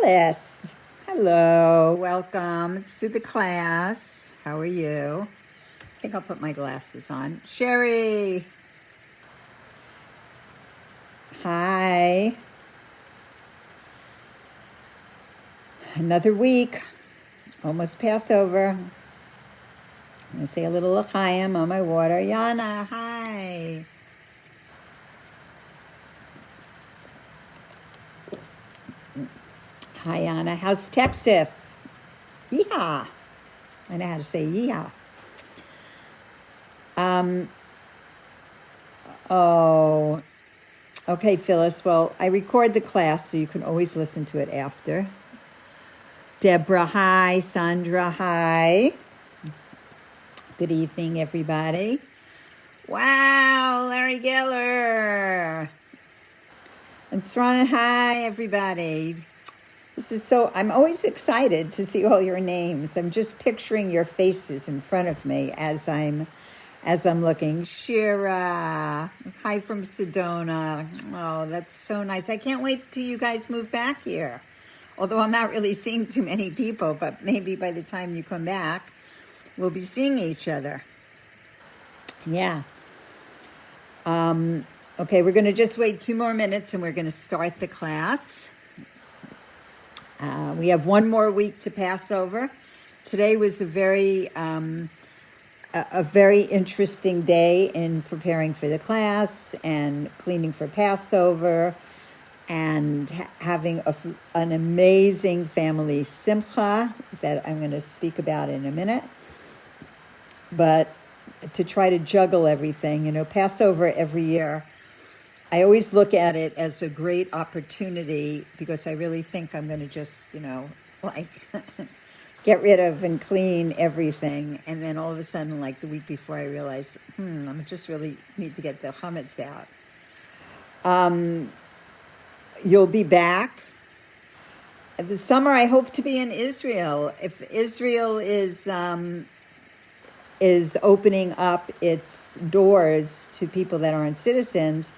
Phyllis. Hello, welcome to the class. How are you? I think I'll put my glasses on. Sherry. Hi. Another week. Almost Passover. I'm going to say a little l'chaim on my water. Yana, hi. Hi, Anna. How's Texas? Yeehaw. I know how to say yeehaw. Okay, Phyllis. Well, I record the class, so you can always listen to it after. Deborah, hi. Sandra, hi. Good evening, everybody. Wow, Larry Geller. And Srana, hi, everybody. I'm always excited to see all your names. I'm just picturing your faces in front of me as I'm looking. Shira, hi from Sedona. Oh, that's so nice. I can't wait till you guys move back here. Although I'm not really seeing too many people, but maybe by the time you come back, we'll be seeing each other. Yeah. Okay, we're going to just wait 2 more minutes and we're going to start the class. We have 1 more week to Passover. Today was a very interesting day in preparing for the class and cleaning for Passover and having an amazing family simcha that I'm going to speak about in a minute. But to try to juggle everything, Passover every year, I always look at it as a great opportunity because I really think I'm going to just, get rid of and clean everything. And then all of a sudden, like the week before, I realize, I just really need to get the chametz out. You'll be back. This summer, I hope to be in Israel. If Israel is opening up its doors to people that aren't citizens,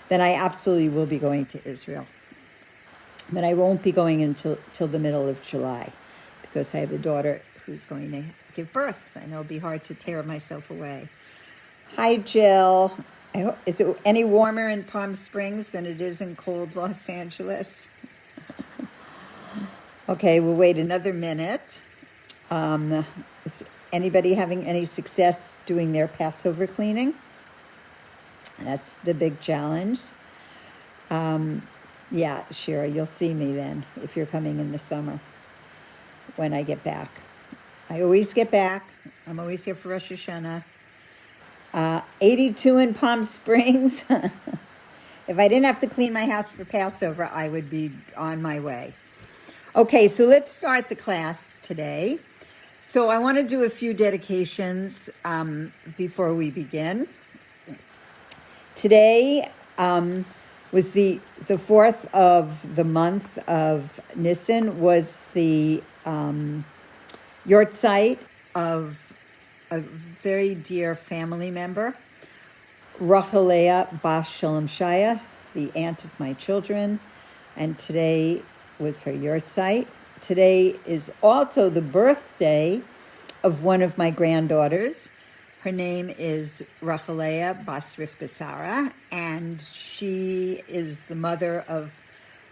then I absolutely will be going to Israel. But I won't be going until the middle of July because I have a daughter who's going to give birth. I know it'll be hard to tear myself away. Hi, Jill. Is it any warmer in Palm Springs than it is in cold Los Angeles? Okay, we'll wait another minute. Is anybody having any success doing their Passover cleaning? That's the big challenge. Yeah, Shira, you'll see me then if you're coming in the summer when I get back. I always get back. I'm always here for Rosh Hashanah. 82 in Palm Springs. If I didn't have to clean my house for Passover, I would be on my way. Okay, so let's start the class today. So I want to do a few dedications before we begin. Today was the 4th of the month of Nisan, was the yortzeit of a very dear family member, Rachalea Bas Shalom Shaya, the aunt of my children, and today was her yortzeit. Today is also the birthday of one of my granddaughters. Her name is Rachalea Bas Rivka Sarah, and she is the mother of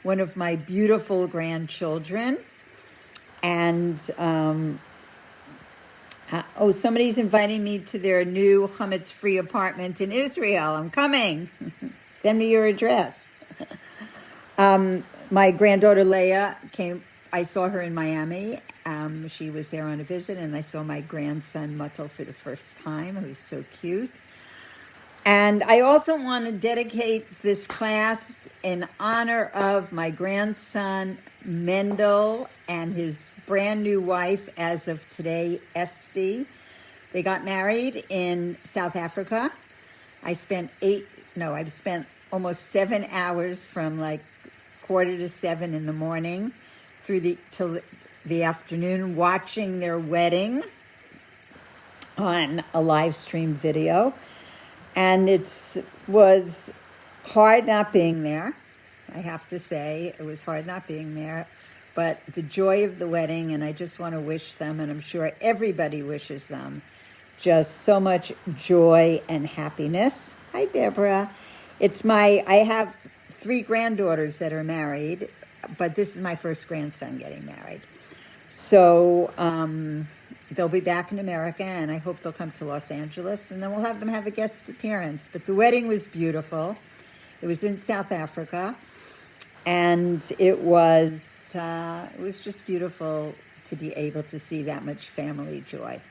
one of my beautiful grandchildren. And, somebody's inviting me to their new chametz-free apartment in Israel. I'm coming. Send me your address. My granddaughter Leah came. I saw her in Miami. She was there on a visit, and I saw my grandson Matel for the first time, who was so cute. And I also want to dedicate this class in honor of my grandson Mendel and his brand new wife as of today, Esty. They got married in South Africa. I've spent almost 7 hours from like 6:45 in the morning till the afternoon watching their wedding on a live stream video. And it was hard not being there. I have to say, it was hard not being there. but the joy of the wedding, and I just want to wish them, and I'm sure everybody wishes them, just so much joy and happiness. Hi, Deborah. I have 3 granddaughters that are married, but this is my first grandson getting married. So they'll be back in America, and I hope they'll come to Los Angeles, and then we'll have them have a guest appearance. But the wedding was beautiful. It was in South Africa, and it was just beautiful to be able to see that much family joy.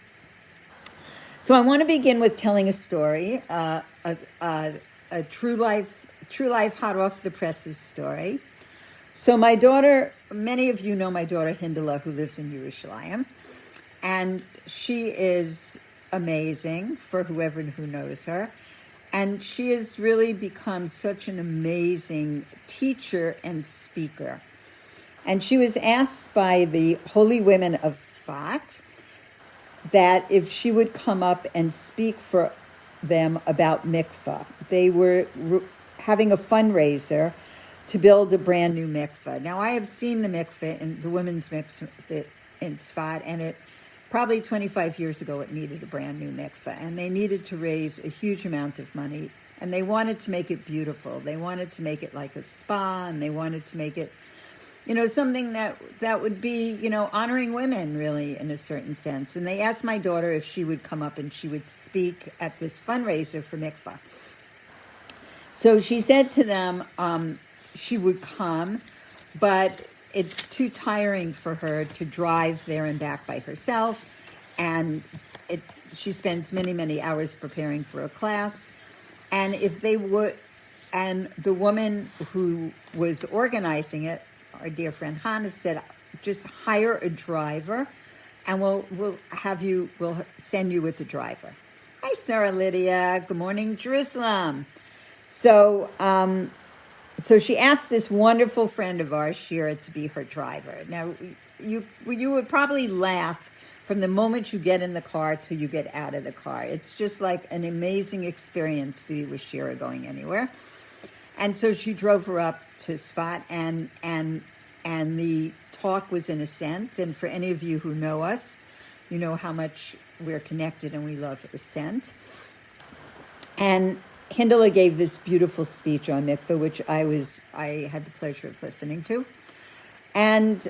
So I want to begin with telling a story, a true life hot off the presses story. So my daughter, many of you know my daughter Hindela, who lives in Yerushalayim, and she is amazing for whoever who knows her. And she has really become such an amazing teacher and speaker. And she was asked by the holy women of Sfat that if she would come up and speak for them about mikvah. They were having a fundraiser to build a brand new mikvah. Now, I have seen the mikvah, in the women's mikvah in Sfat, and it probably 25 years ago, it needed a brand new mikvah, and they needed to raise a huge amount of money, and they wanted to make it beautiful. They wanted to make it like a spa, and they wanted to make it, something that would be, honoring women, really, in a certain sense. And they asked my daughter if she would come up and she would speak at this fundraiser for mikvah. So she said to them she would come, but it's too tiring for her to drive there and back by herself, and she spends many, many hours preparing for a class. And and the woman who was organizing it, our dear friend Hannah, said, just hire a driver, and we'll send you with a driver. Hi, Sarah Lydia. Good morning, Jerusalem. So she asked this wonderful friend of ours, Shira, to be her driver. Now, you would probably laugh from the moment you get in the car till you get out of the car. It's just like an amazing experience to be with Shira going anywhere. And so she drove her up to Sfat, and the talk was in Ascent. And for any of you who know us, you know how much we're connected and we love Ascent. And Hindela gave this beautiful speech on mikveh, which I had the pleasure of listening to. And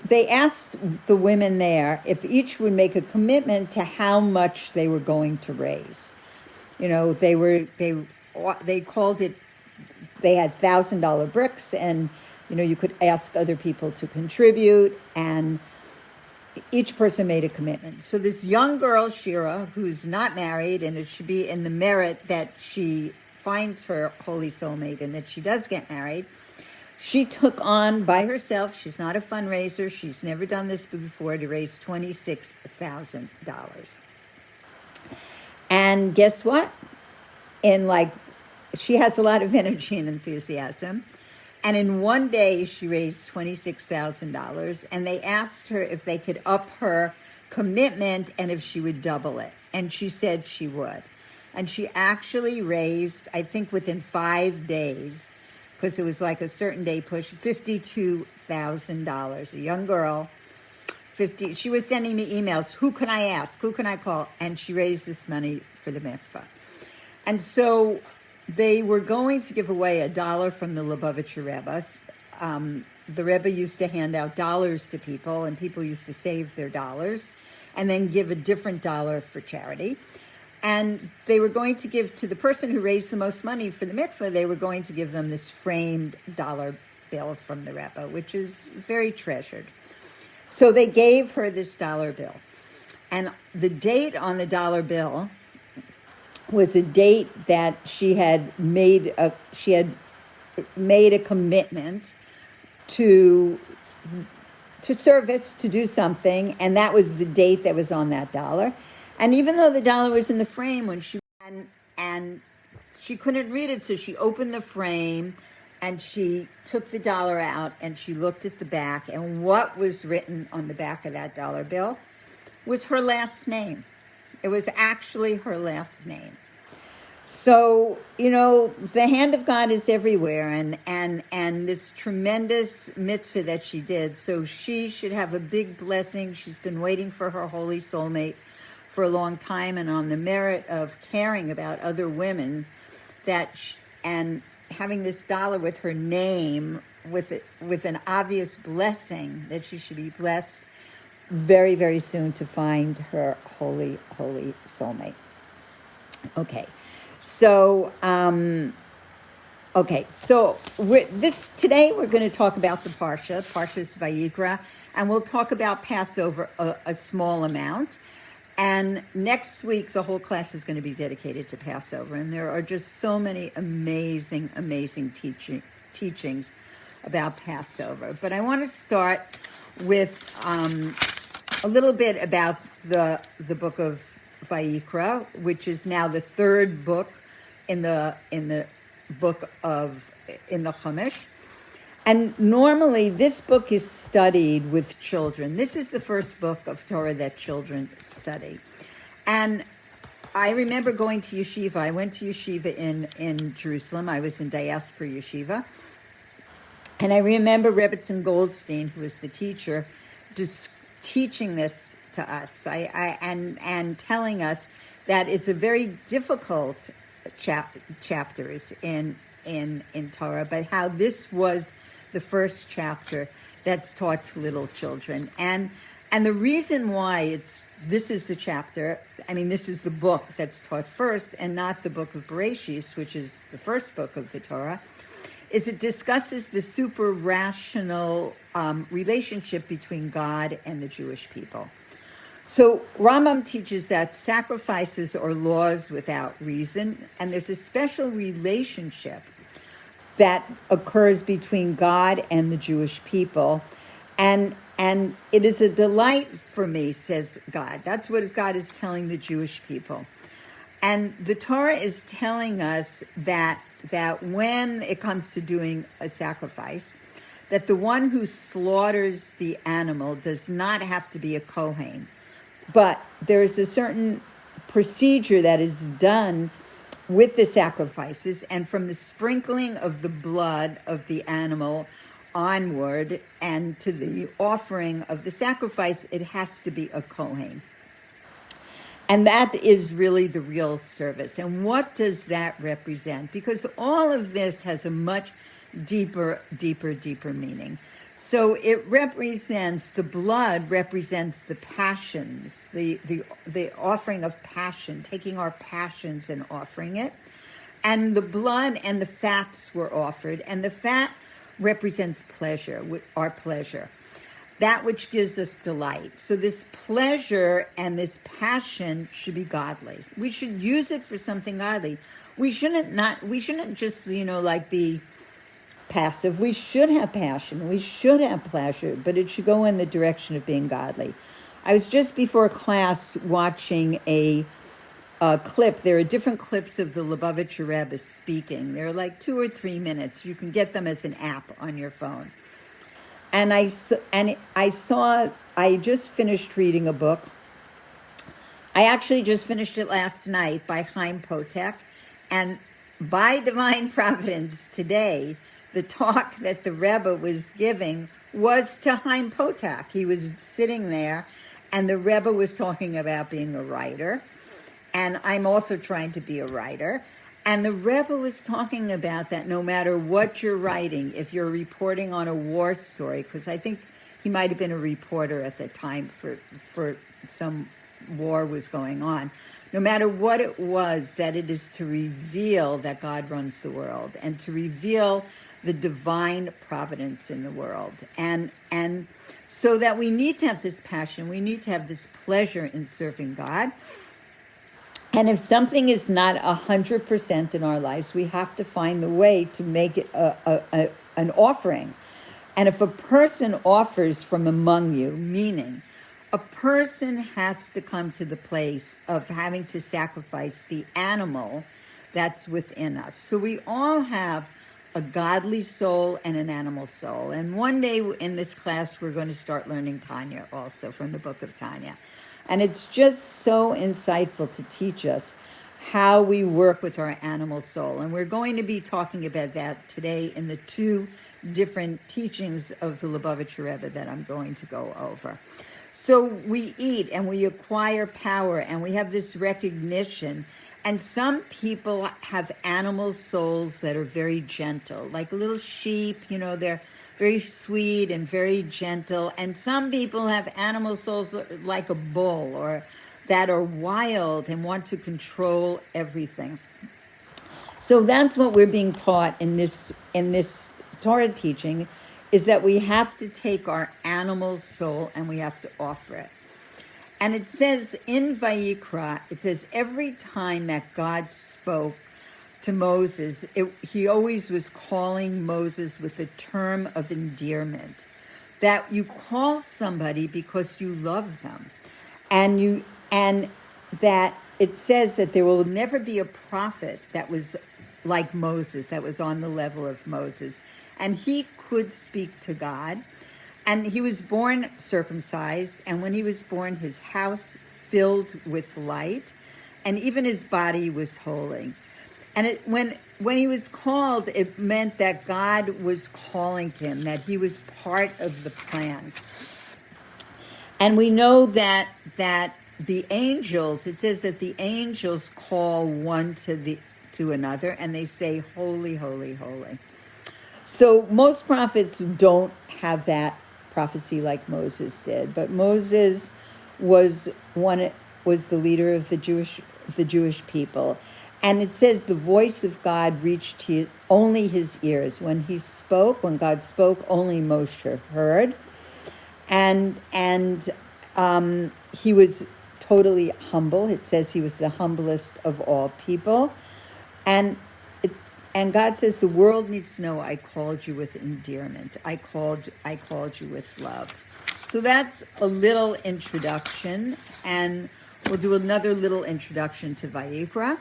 they asked the women there if each would make a commitment to how much they were going to raise. They called it, they had $1,000 bricks, and you could ask other people to contribute, and each person made a commitment. So this young girl, Shira, who's not married, and it should be in the merit that she finds her holy soulmate and that she does get married, she took on by herself, she's not a fundraiser, she's never done this before, to raise $26,000. And guess what? She has a lot of energy and enthusiasm. And in one day, she raised $26,000, and they asked her if they could up her commitment and if she would double it. And she said she would. And she actually raised, I think within 5 days, because it was like a certain day push, $52,000. A young girl, she was sending me emails, who can I ask, who can I call? And she raised this money for the mikvah. And so they were going to give away $1 from the Lubavitcher Rebbe. The Rebbe used to hand out dollars to people, and people used to save their dollars and then give a different $1 for charity. And they were going to give to the person who raised the most money for the mikveh, they were going to give them this framed $1 bill from the Rebbe, which is very treasured. So they gave her this $1 bill. And the date on the $1 bill was a date that she had made a commitment to service, to do something, and that was the date that was on that $1. And even though the $1 was in the frame, when she and she couldn't read it, so she opened the frame and she took the $1 out and she looked at the back, and what was written on the back of that $1 bill was her last name. It was actually her last name. So, the hand of God is everywhere, and this tremendous mitzvah that she did. So she should have a big blessing. She's been waiting for her holy soulmate for a long time, and on the merit of caring about other women, and having this dollar with her name, with an obvious blessing that she should be blessed very, very soon to find her holy soulmate. Okay. So, today we're going to talk about the Parsha Vayikra, and we'll talk about Passover a small amount. And next week, the whole class is going to be dedicated to Passover, and there are just so many amazing teachings about Passover. But I want to start with a little bit about the book of Vayikra, which is now the third book in the Chumash. And normally this book is studied with children. This is the first book of Torah that children study. And I remember going to yeshiva. I went to yeshiva in Jerusalem. I was in diaspora yeshiva. And I remember Rebbetzin Goldstein, who was the teacher, just teaching this to us and telling us that it's a very difficult chapters in Torah, but how this was the first chapter that's taught to little children, and the reason why this is the chapter. This is the book that's taught first, and not the book of Bereshis, which is the first book of the Torah. Is it discusses the super rational relationship between God and the Jewish people. So Rambam teaches that sacrifices are laws without reason, and there's a special relationship that occurs between God and the Jewish people, and it is a delight for me, says God. That's what God is telling the Jewish people. And the Torah is telling us that when it comes to doing a sacrifice, that the one who slaughters the animal does not have to be a Kohen. But there's a certain procedure that is done with the sacrifices, and from the sprinkling of the blood of the animal onward and to the offering of the sacrifice, it has to be a Kohen. And that is really the real service. And what does that represent? Because all of this has a much deeper meaning. So it represents, the blood represents the passions, the offering of passion, taking our passions and offering it. And the blood and the fats were offered, and the fat represents pleasure, our pleasure, that which gives us delight. So this pleasure and this passion should be godly. We should use it for something godly. We shouldn't just, be passive. We should have passion. We should have pleasure, but it should go in the direction of being godly. I was just before class watching a clip. There are different clips of the Lubavitcher Rebbe speaking. They're like 2 or 3 minutes. You can get them as an app on your phone. And I just finished reading a book. I actually just finished it last night by Chaim Potek. And by divine providence today, the talk that the Rebbe was giving was to Chaim Potek. He was sitting there, and the Rebbe was talking about being a writer. And I'm also trying to be a writer. And the Rebbe was talking about that no matter what you're writing, if you're reporting on a war story, because I think he might have been a reporter at the time for some war was going on, no matter what it was, that it is to reveal that God runs the world and to reveal the divine providence in the world. And so that we need to have this passion, we need to have this pleasure in serving God. And if something is not 100% in our lives, we have to find the way to make it an offering. And if a person offers from among you, meaning a person has to come to the place of having to sacrifice the animal that's within us. So we all have a godly soul and an animal soul. And one day in this class, we're going to start learning Tanya also from the book of Tanya. And it's just so insightful to teach us how we work with our animal soul. And we're going to be talking about that today in the two different teachings of the Lubavitcher Rebbe that I'm going to go over. So we eat and we acquire power and we have this recognition. And some people have animal souls that are very gentle, like little sheep, they're very sweet and very gentle. And some people have animal souls like a bull or that are wild and want to control everything. So that's what we're being taught in this Torah teaching, is that we have to take our animal soul and we have to offer it. And it says in Vayikra, it says every time that God spoke to Moses, he always was calling Moses with a term of endearment, that you call somebody because you love them, and that it says that there will never be a prophet that was like Moses, that was on the level of Moses, and he could speak to God. And he was born circumcised, and when he was born, his house filled with light, and even his body was holy. And when he was called, it meant that God was calling to him, that he was part of the plan. And we know that the angels, it says that the angels call one to another, and they say, "Holy, holy, holy." So most prophets don't have that prophecy like Moses did, but Moses was the leader of the Jewish people, and it says the voice of God reached only his ears. When God spoke, only Moshe heard, and he was totally humble. It says he was the humblest of all people, and God says the world needs to know I called you with endearment. I called you with love. So that's a little introduction, and we'll do another little introduction to Vayikra.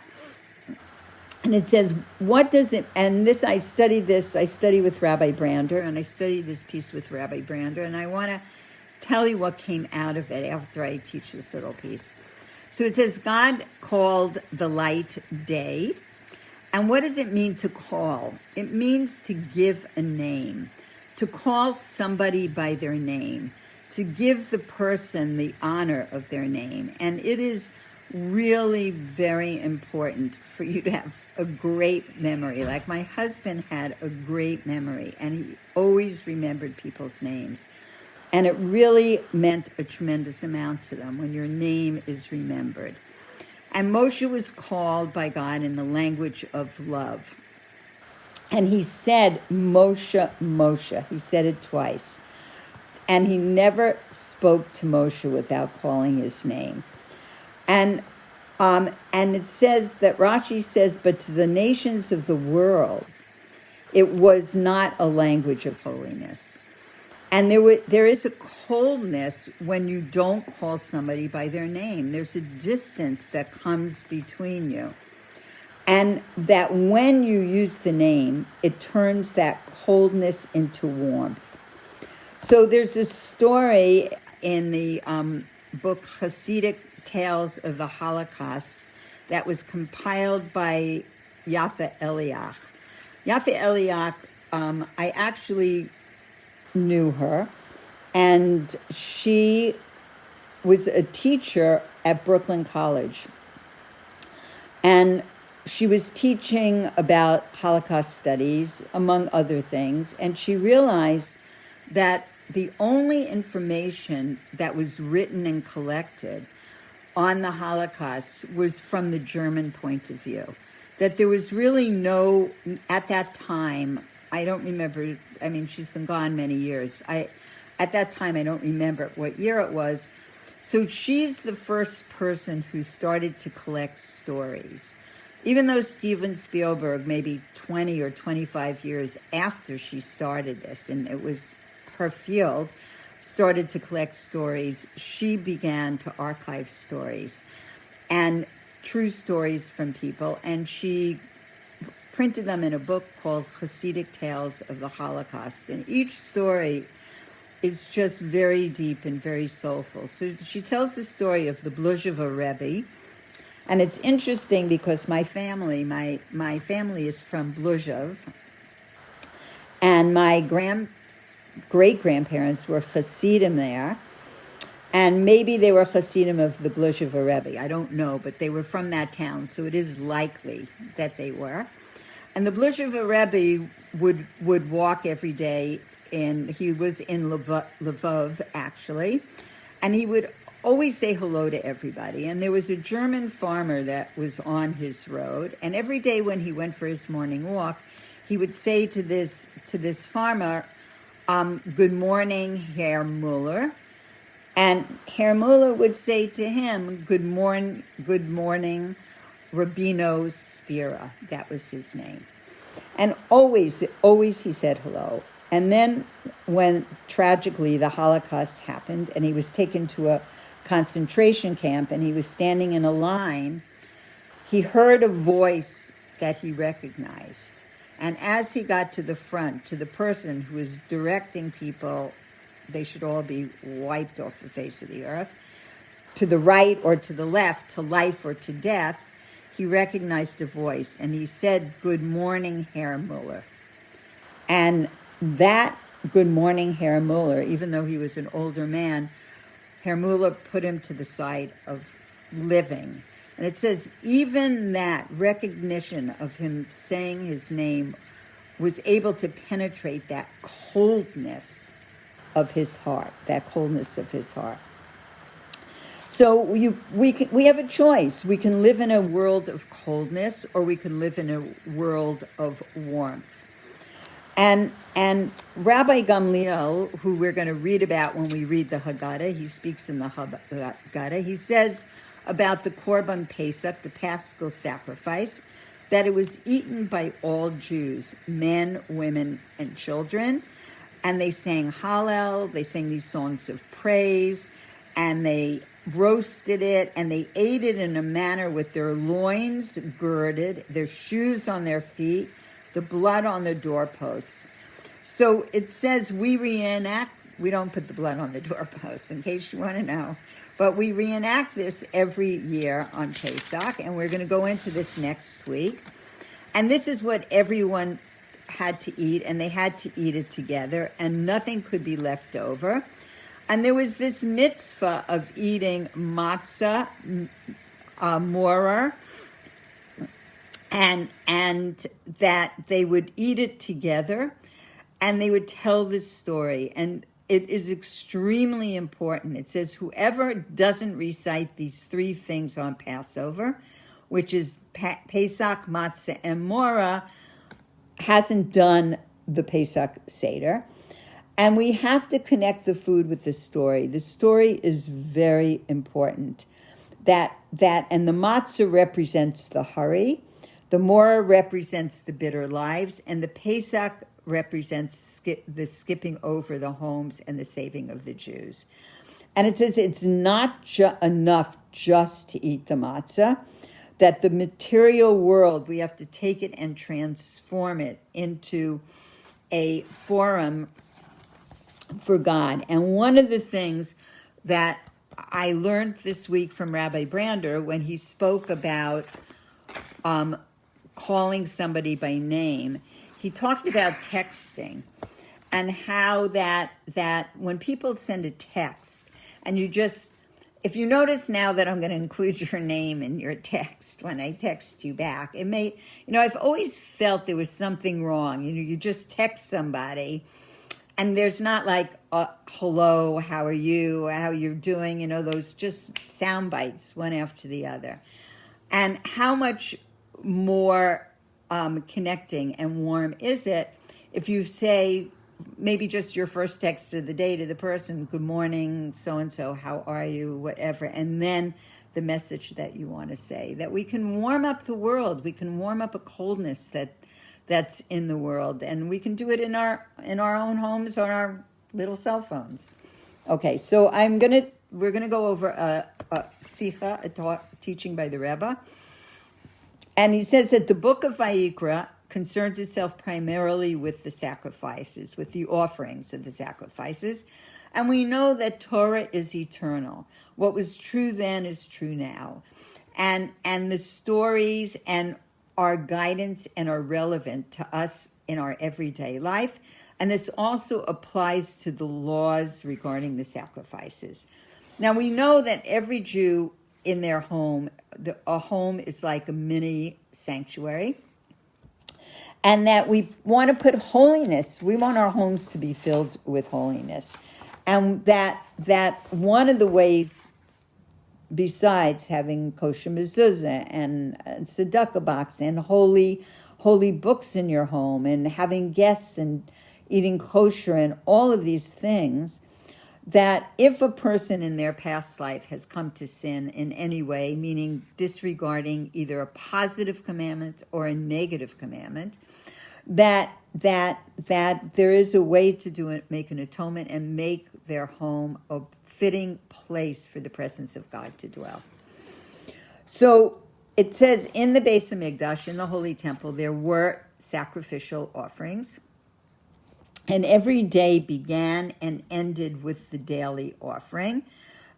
And it says, what does it, and I study with Rabbi Brander, and I studied this piece with Rabbi Brander, and I want to tell you what came out of it after I teach this little piece. So it says, God called the light day. And what does it mean to call? It means to give a name, to call somebody by their name, to give the person the honor of their name. And it is really very important for you to have a great memory. Like my husband had a great memory, and he always remembered people's names. And it really meant a tremendous amount to them when your name is remembered. And Moshe was called by God in the language of love. And he said, Moshe, Moshe. He said it twice. And he never spoke to Moshe without calling his name. And it says that Rashi says, but to the nations of the world, it was not a language of holiness. And there is a coldness when you don't call somebody by their name. There's a distance that comes between you. And that when you use the name, it turns that coldness into warmth. So there's a story in the book Hasidic Tales of the Holocaust that was compiled by Yafa Eliach. Yafa Eliach, I actually knew her, and she was a teacher at Brooklyn College, and she was teaching about Holocaust studies, among other things, and she realized that the only information that was written and collected on the Holocaust was from the German point of view, that there was really no, at that time, I don't remember, I mean, she's been gone many years. At that time, I don't remember what year it was. So she's the first person who started to collect stories. Even though Steven Spielberg, maybe 20 or 25 years after she started this, and it was her field, started to collect stories, she began to archive stories and true stories from people, and she printed them in a book called Hasidic Tales of the Holocaust. And each story is just very deep and very soulful. So she tells the story of the Bluzheva Rebbe And it's interesting because my family is from Bluzhov, and my great-grandparents were Hasidim there, and maybe they were Hasidim of the Bluzhov Rebbe. I don't know, but they were from that town, so it is likely that they were. And the Bluzhov Rebbe would walk every day. He was in Lvov, actually, and he would always say hello to everybody. And there was a German farmer that was on his road, and every day when he went for his morning walk, he would say to this farmer, "Good morning, Herr Muller." And Herr Muller would say to him, good morning, Rabino Spira." That was his name. And always he said hello. And then when, tragically, the Holocaust happened and he was taken to a concentration camp and he was standing in a line, he heard a voice that he recognized. And as he got to the front, to the person who was directing people, they should all be wiped off the face of the earth, to the right or to the left, to life or to death, he recognized a voice, and he said, "Good morning, Herr Muller." And that "Good morning, Herr Muller," even though he was an older man, Herr Muller put him to the side of living. And it says even that recognition of him saying his name was able to penetrate that coldness of his heart, So we have a choice. We can live in a world of coldness, or we can live in a world of warmth. And Rabbi Gamliel, who we're going to read about when we read the Haggadah, he speaks in the Haggadah, he says about the Korban Pesach, the Paschal sacrifice, that it was eaten by all Jews, men, women, and children. And they sang Hallel, they sang these songs of praise, and they roasted it, and they ate it in a manner with their loins girded, their shoes on their feet, the blood on the doorposts. So it says we don't put the blood on the doorposts, in case you want to know, but we reenact this every year on Pesach, and we're going to go into this next week. And this is what everyone had to eat, and they had to eat it together, and nothing could be left over. And there was this mitzvah of eating matzah, morer, and that they would eat it together, and they would tell this story. And it is extremely important. It says whoever doesn't recite these three things on Passover, which is Pesach, matzah, and moreh, hasn't done the Pesach Seder. And we have to connect the food with the story. The story is very important. And the matzah represents the hurry, the moreh represents the bitter lives, and the Pesach represents the skipping over the homes and the saving of the Jews. And it says it's not enough just to eat the matzah, that the material world, we have to take it and transform it into a forum for God. And one of the things that I learned this week from Rabbi Brander when he spoke about calling somebody by name, he talked about texting and how that when people send a text and if you notice now that I'm going to include your name in your text when I text you back, it may, I've always felt there was something wrong. You just text somebody and there's not like, hello, how are you, how you're doing, those just sound bites one after the other. And how much more connecting and warm is it if you say, maybe just your first text of the day to the person, good morning, so-and-so, how are you, whatever, and then the message that you want to say, that we can warm up the world, we can warm up a coldness that's in the world, and we can do it in our own homes on our little cell phones. Okay, so we're gonna go over a sicha, a teaching by the Rebbe, and he says that the book of Vayikra concerns itself primarily with the sacrifices, with the offerings of the sacrifices. And we know that Torah is eternal. What was true then is true now. and the stories and our guidance and are relevant to us in our everyday life. And this also applies to the laws regarding the sacrifices. Now, we know that every Jew in their home, a home is like a mini sanctuary, and that we want to put holiness, we want our homes to be filled with holiness. And that one of the ways, besides having kosher mezuzah and tzedakah box and holy books in your home and having guests and eating kosher and all of these things, that if a person in their past life has come to sin in any way, meaning disregarding either a positive commandment or a negative commandment, that there is a way to do it, make an atonement and make their home a fitting place for the presence of God to dwell. So it says in the Beis Hamikdash, in the Holy Temple, there were sacrificial offerings, and every day began and ended with the daily offering.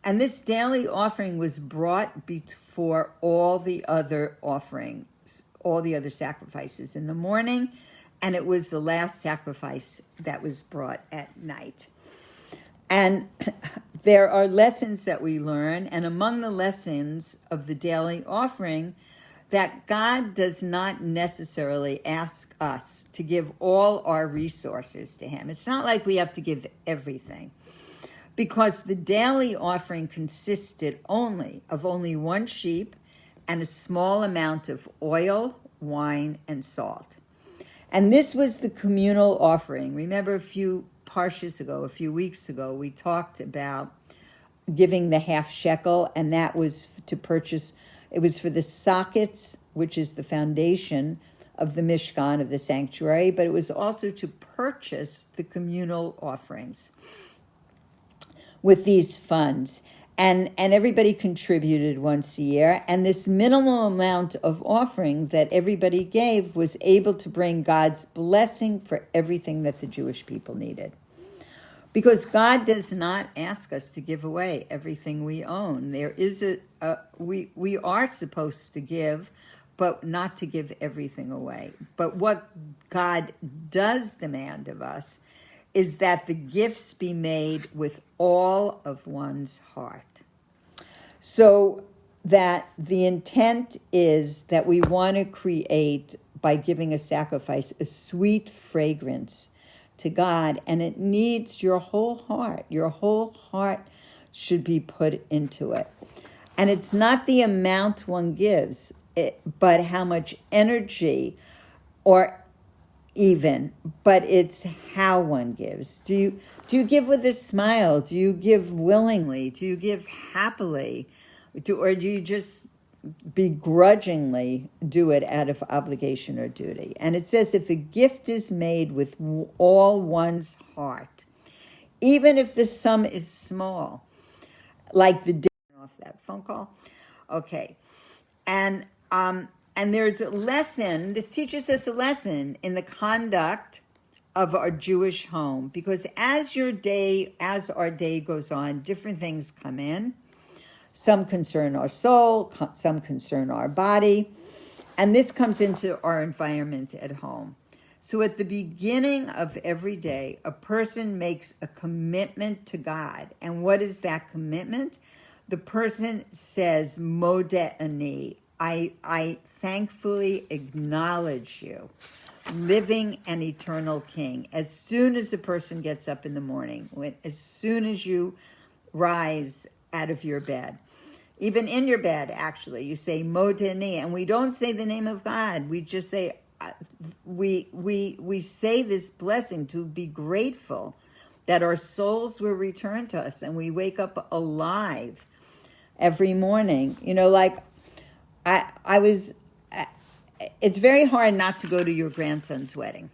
And this daily offering was brought before all the other offerings, all the other sacrifices in the morning, and it was the last sacrifice that was brought at night. And there are lessons that we learn, and among the lessons of the daily offering, that God does not necessarily ask us to give all our resources to him. It's not like we have to give everything, because the daily offering consisted only of one sheep and a small amount of oil, wine, and salt. And this was the communal offering. Remember a few weeks ago, we talked about giving the half shekel, and that was to purchase, it was for the sockets, which is the foundation of the Mishkan, of the sanctuary, but it was also to purchase the communal offerings with these funds. And everybody contributed once a year, and this minimal amount of offering that everybody gave was able to bring God's blessing for everything that the Jewish people needed. Because God does not ask us to give away everything we own. There is we are supposed to give, but not to give everything away. But what God does demand of us is that the gifts be made with all of one's heart. So that the intent is that we want to create, by giving a sacrifice, a sweet fragrance to God, and it needs your whole heart. Your whole heart should be put into it. And it's not the amount one gives, but how much energy, or but it's how one gives. Do you give with a smile? Do you give willingly? Do you give happily? Or do you just begrudgingly do it out of obligation or duty? And it says, if a gift is made with all one's heart, even if the sum is small, like the off that phone call. Okay. And there's a lesson, this teaches us a lesson in the conduct of our Jewish home, because as our day goes on, different things come in. Some concern our soul, some concern our body, and this comes into our environment at home. So at the beginning of every day, a person makes a commitment to God. And what is that commitment? The person says, Modeh ani, I thankfully acknowledge you, living and eternal King. As soon as a person gets up in the morning, as soon as you rise out of your bed, even in your bed, actually, you say Modeh ani, and we don't say the name of God. We just say, we say this blessing to be grateful that our souls were returned to us and we wake up alive every morning. Like it's very hard not to go to your grandson's wedding,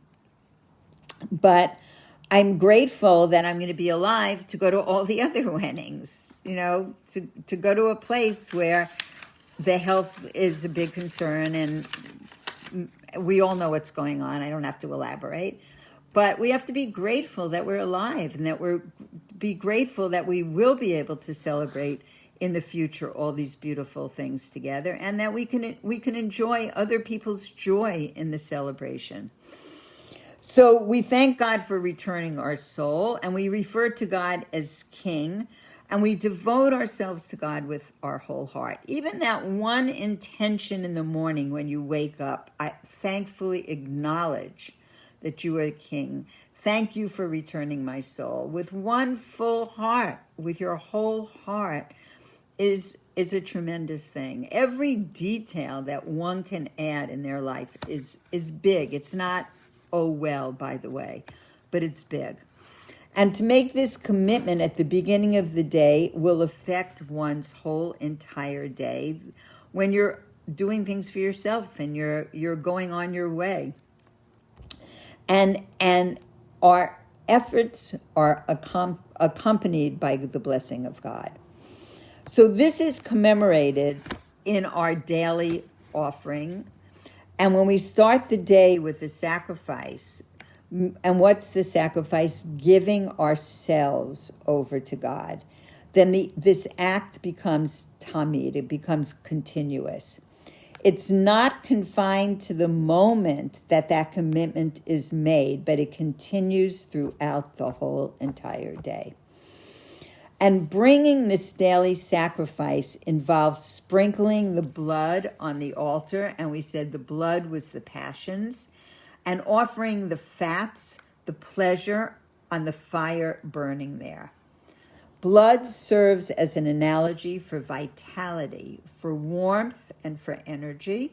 but I'm grateful that I'm going to be alive to go to all the other weddings, to go to a place where the health is a big concern, and we all know what's going on. I don't have to elaborate, but we have to be grateful that we're alive, and be grateful that we will be able to celebrate in the future all these beautiful things together, and that we can enjoy other people's joy in the celebration. So we thank God for returning our soul, and we refer to God as King, and we devote ourselves to God with our whole heart. Even that one intention in the morning when you wake up, I thankfully acknowledge that you are King. Thank you for returning my soul. With one full heart, with your whole heart, is a tremendous thing. Every detail that one can add in their life is big. It's not, oh well, by the way, but it's big. And to make this commitment at the beginning of the day will affect one's whole entire day when you're doing things for yourself and you're going on your way. And our efforts are accompanied by the blessing of God. So this is commemorated in our daily offering. And when we start the day with a sacrifice, and what's the sacrifice? Giving ourselves over to God. Then this act becomes tamid, it becomes continuous. It's not confined to the moment that commitment is made, but it continues throughout the whole entire day. And bringing this daily sacrifice involves sprinkling the blood on the altar, and we said the blood was the passions, and offering the fats, the pleasure, on the fire burning there. Blood serves as an analogy for vitality, for warmth, and for energy.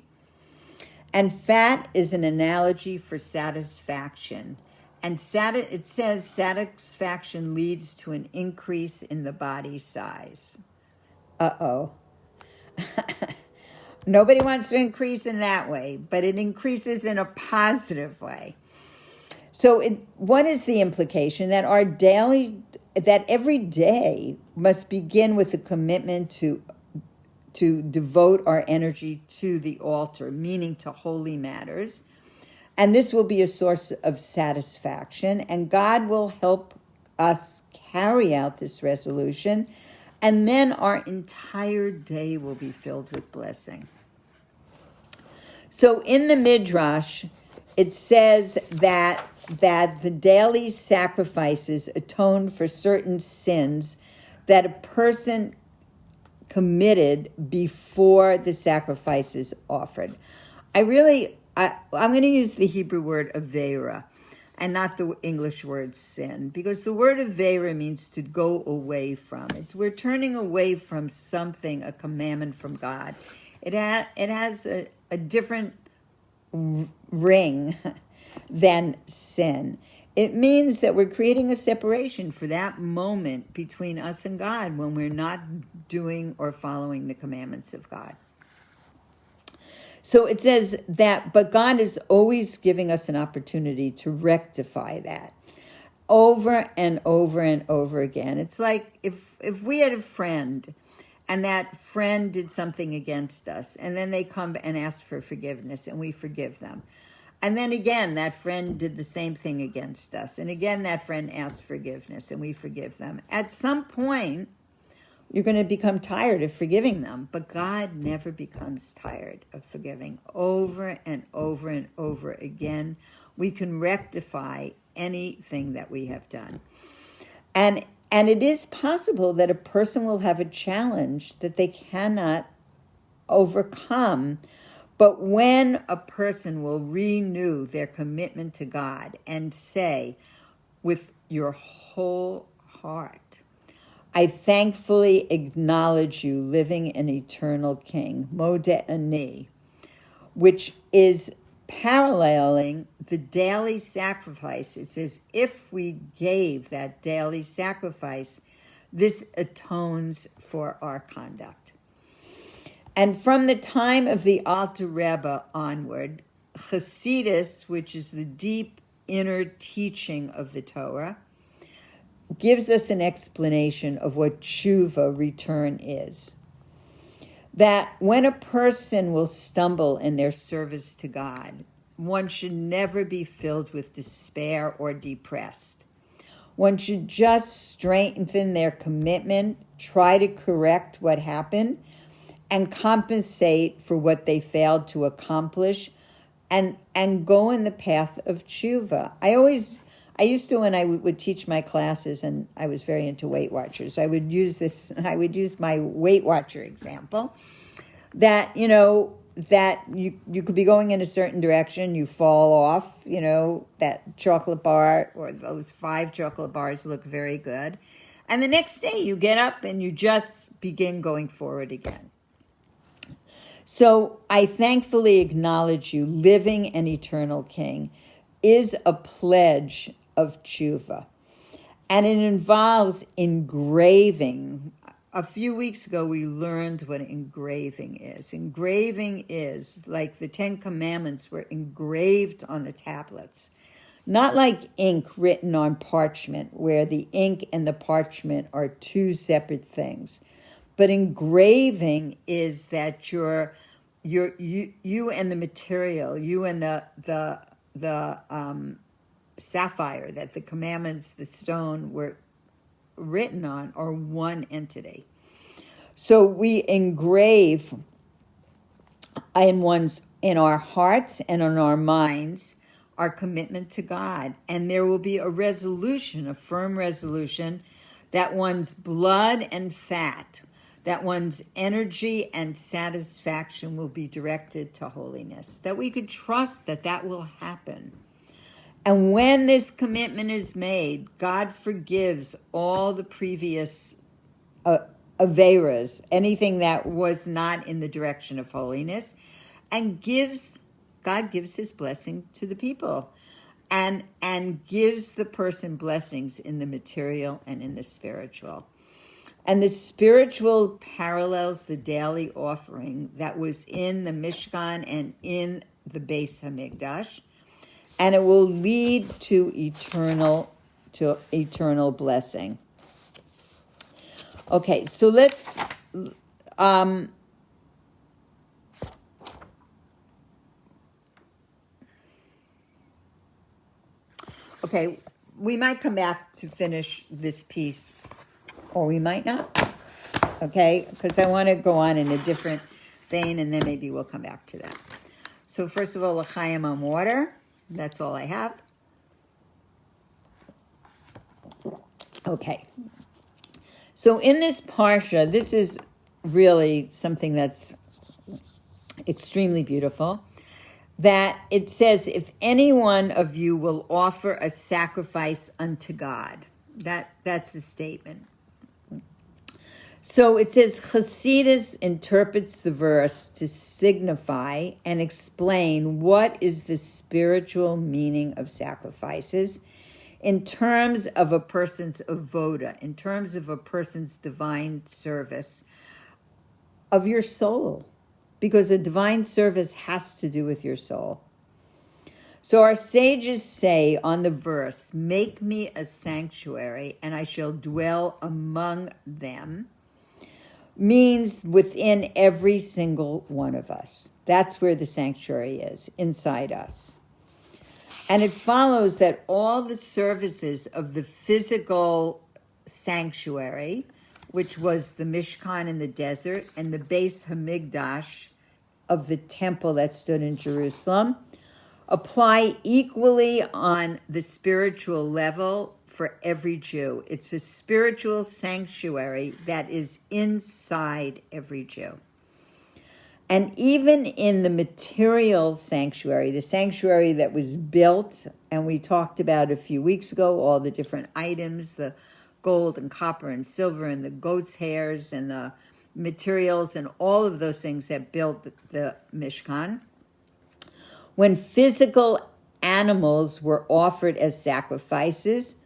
And fat is an analogy for satisfaction. And it says satisfaction leads to an increase in the body size. Uh-oh. Nobody wants to increase in that way, but it increases in a positive way. So what is the implication? That that every day must begin with a commitment to devote our energy to the altar, meaning to holy matters. And this will be a source of satisfaction, and God will help us carry out this resolution, and then our entire day will be filled with blessing. So in the Midrash, it says that the daily sacrifices atone for certain sins that a person committed before the sacrifice is offered. I'm going to use the Hebrew word avera and not the English word sin, because the word avera means to go away from. We're turning away from something, a commandment from God. It has a different ring than sin. It means that we're creating a separation for that moment between us and God when we're not doing or following the commandments of God. So it says that, but God is always giving us an opportunity to rectify that over and over and over again. It's like if we had a friend and that friend did something against us, and then they come and ask for forgiveness, and we forgive them. And then again, that friend did the same thing against us, and again, that friend asked forgiveness, and we forgive them. At some point, you're going to become tired of forgiving them, but God never becomes tired of forgiving. Over and over and over again, we can rectify anything that we have done. And it is possible that a person will have a challenge that they cannot overcome, but when a person will renew their commitment to God and say with your whole heart, I thankfully acknowledge you living an eternal King, Modeh Ani, which is paralleling the daily sacrifice. It says, if we gave that daily sacrifice, this atones for our conduct. And from the time of the Alter Rebbe onward, Chassidus, which is the deep inner teaching of the Torah, gives us an explanation of what tshuva, return, is. That when a person will stumble in their service to God, one should never be filled with despair or depressed. One should just strengthen their commitment, try to correct what happened, and compensate for what they failed to accomplish, and go in the path of tshuva. I used to, when I would teach my classes, and I was very into Weight Watchers, I would use my Weight Watcher example, that, that you could be going in a certain direction, you fall off, that chocolate bar or those 5 chocolate bars look very good. And the next day you get up and you just begin going forward again. So I thankfully acknowledge you, living and eternal King, is a pledge of tshuva. And it involves engraving. A few weeks ago, we learned what engraving is. Engraving is like the 10 Commandments were engraved on the tablets. Not like ink written on parchment, where the ink and the parchment are 2 separate things. But engraving is that you and the material, you and the sapphire that the commandments, the stone, were written on, are one entity. So we engrave in our hearts and in our minds our commitment to God, and there will be a resolution, a firm resolution, that one's blood and fat, that one's energy and satisfaction will be directed to holiness, that we could trust that will happen. And when this commitment is made, God forgives all the previous averas, anything that was not in the direction of holiness, and God gives his blessing to the people, and gives the person blessings in the material and in the spiritual. And the spiritual parallels the daily offering that was in the Mishkan and in the Beis Hamikdash, and it will lead to eternal blessing. Okay, so let's okay, we might come back to finish this piece, or we might not. Okay, because I want to go on in a different vein, and then maybe we'll come back to that. So first of all, l'chaim on water. That's all I have. Okay. So in this Parsha, this is really something that's extremely beautiful, that it says, if any one of you will offer a sacrifice unto God. That's the statement. So it says, Chassidus interprets the verse to signify and explain what is the spiritual meaning of sacrifices in terms of a person's avoda, in terms of a person's divine service of your soul, because a divine service has to do with your soul. So our sages say on the verse, make me a sanctuary and I shall dwell among them, means within every single one of us. That's where the sanctuary is, inside us. And it follows that all the services of the physical sanctuary, which was the Mishkan in the desert and the Beis Hamikdash of the temple that stood in Jerusalem, apply equally on the spiritual level for every Jew. It's a spiritual sanctuary that is inside every Jew. And even in the material sanctuary, the sanctuary that was built, and we talked about a few weeks ago, all the different items, the gold and copper and silver and the goat's hairs and the materials and all of those things that built the Mishkan. When physical animals were offered as sacrifices,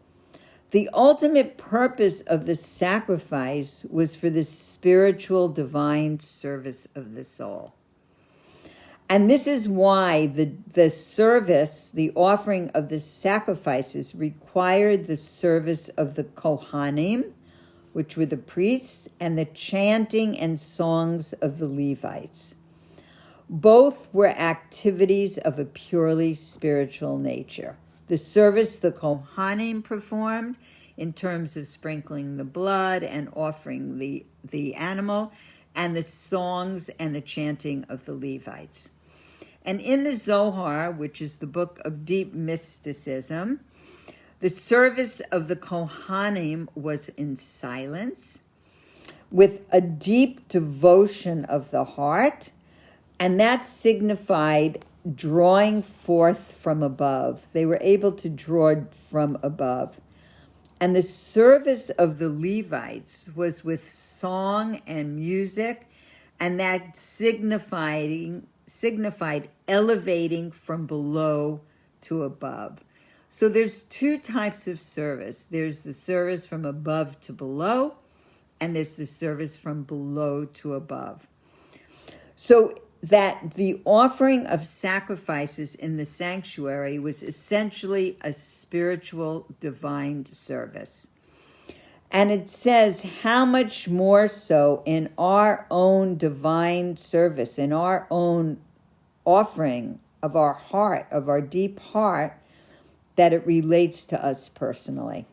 the ultimate purpose of the sacrifice was for the spiritual divine service of the soul. And this is why the service, the offering of the sacrifices, required the service of the Kohanim, which were the priests, and the chanting and songs of the Levites. Both were activities of a purely spiritual nature. The service the Kohanim performed in terms of sprinkling the blood and offering the animal, and the songs and the chanting of the Levites. And in the Zohar, which is the book of deep mysticism, the service of the Kohanim was in silence, with a deep devotion of the heart, and that signified drawing forth from above. They were able to draw from above. And the service of the Levites was with song and music, and that signified elevating from below to above. So there's two types of service. There's the service from above to below, and there's the service from below to above. So that the offering of sacrifices in the sanctuary was essentially a spiritual divine service. And it says, how much more so in our own divine service, in our own offering of our heart, of our deep heart, that it relates to us personally.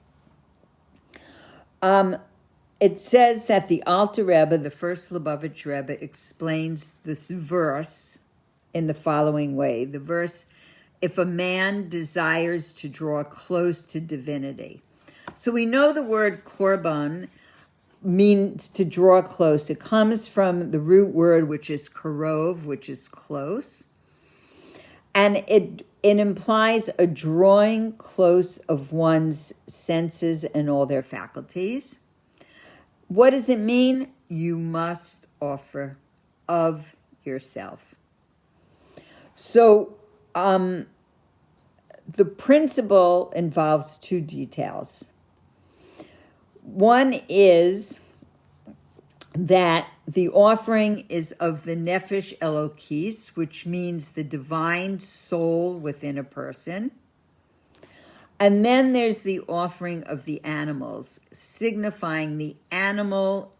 It says that the Alter Rebbe, the first Lubavitch Rebbe, explains this verse in the following way. The verse, if a man desires to draw close to divinity. So we know the word korban means to draw close. It comes from the root word, which is karov, which is close. And it implies a drawing close of one's senses and all their faculties. What does it mean? You must offer of yourself. So the principle involves two details. One is that the offering is of the nefesh elokis, which means the divine soul within a person. And then there's the offering of the animals, signifying the animal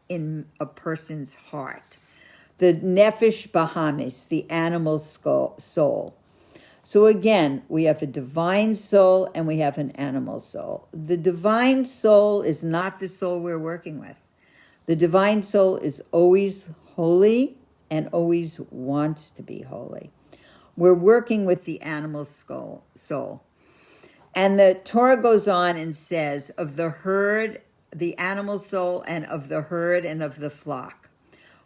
in a person's heart. The nefesh bahamis, the animal soul. So again, we have a divine soul and we have an animal soul. The divine soul is not the soul we're working with. The divine soul is always holy and always wants to be holy. We're working with the animal soul. And the Torah goes on and says, of the herd, the animal soul, and of the herd and of the flock,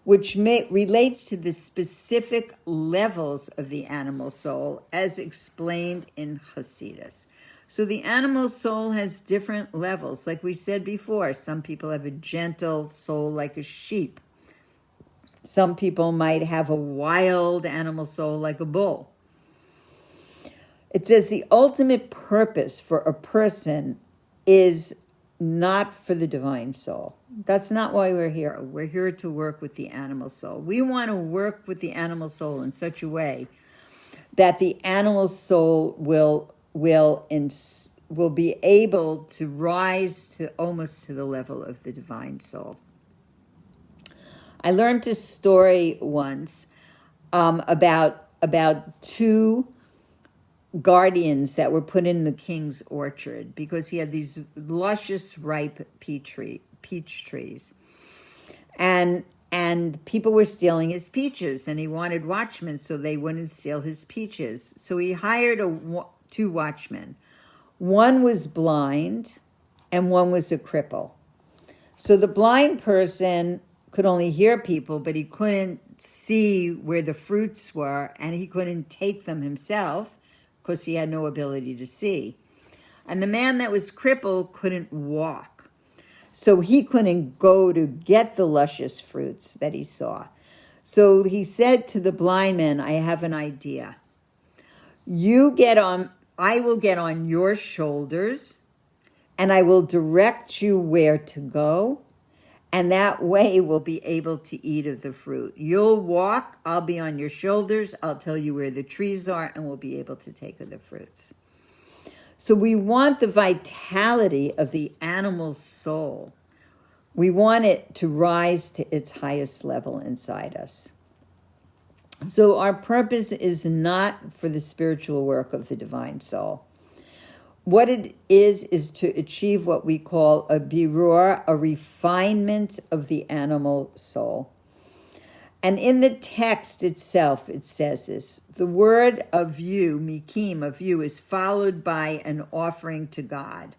which relates to the specific levels of the animal soul as explained in Hasidus. So the animal soul has different levels. Like we said before, some people have a gentle soul like a sheep. Some people might have a wild animal soul like a bull. It says the ultimate purpose for a person is not for the divine soul. That's not why we're here. We're here to work with the animal soul. We want to work with the animal soul in such a way that the animal soul will be able to rise to almost to the level of the divine soul. I learned a story once about two guardians that were put in the king's orchard because he had these luscious, ripe peach trees. And people were stealing his peaches, and he wanted watchmen so they wouldn't steal his peaches. So he hired two watchmen. One was blind, and one was a cripple. So the blind person could only hear people, but he couldn't see where the fruits were, and he couldn't take them himself, because he had no ability to see. And the man that was crippled couldn't walk. So he couldn't go to get the luscious fruits that he saw. So he said to the blind man, I have an idea. I will get on your shoulders, and I will direct you where to go, and that way we'll be able to eat of the fruit. You'll walk, I'll be on your shoulders, I'll tell you where the trees are, and we'll be able to take of the fruits. So we want the vitality of the animal soul. We want it to rise to its highest level inside us. So our purpose is not for the spiritual work of the divine soul. what it is to achieve what we call a birur, a refinement of the animal soul. And in the text itself, it says this: the word of you, mikim, of you, is followed by an offering to God.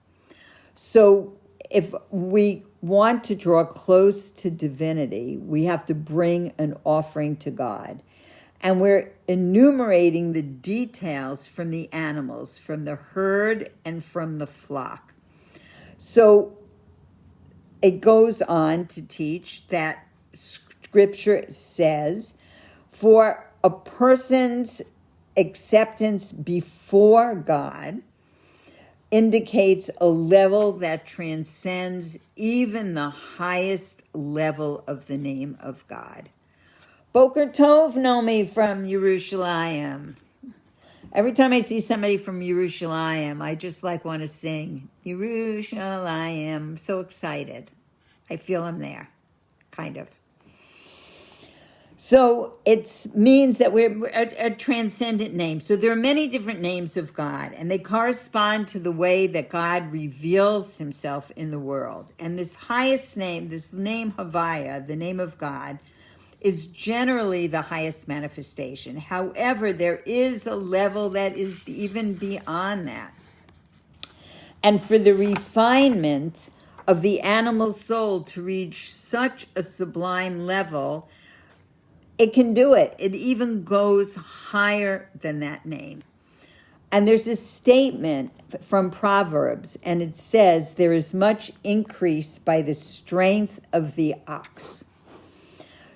So if we want to draw close to divinity, we have to bring an offering to God. And we're enumerating the details from the animals, from the herd and from the flock. So it goes on to teach that Scripture says, for a person's acceptance before God indicates a level that transcends even the highest level of the name of God. Boker Tov, Nomi from Yerushalayim. Every time I see somebody from Yerushalayim, I just want to sing Yerushalayim. I'm so excited. I feel I'm there, kind of. So it means that we're a transcendent name. So there are many different names of God, and they correspond to the way that God reveals himself in the world. And this highest name, this name Havaya, the name of God, is generally the highest manifestation. However, there is a level that is even beyond that. And for the refinement of the animal soul to reach such a sublime level, it can do it. It even goes higher than that name. And there's a statement from Proverbs, and it says, there is much increase by the strength of the ox.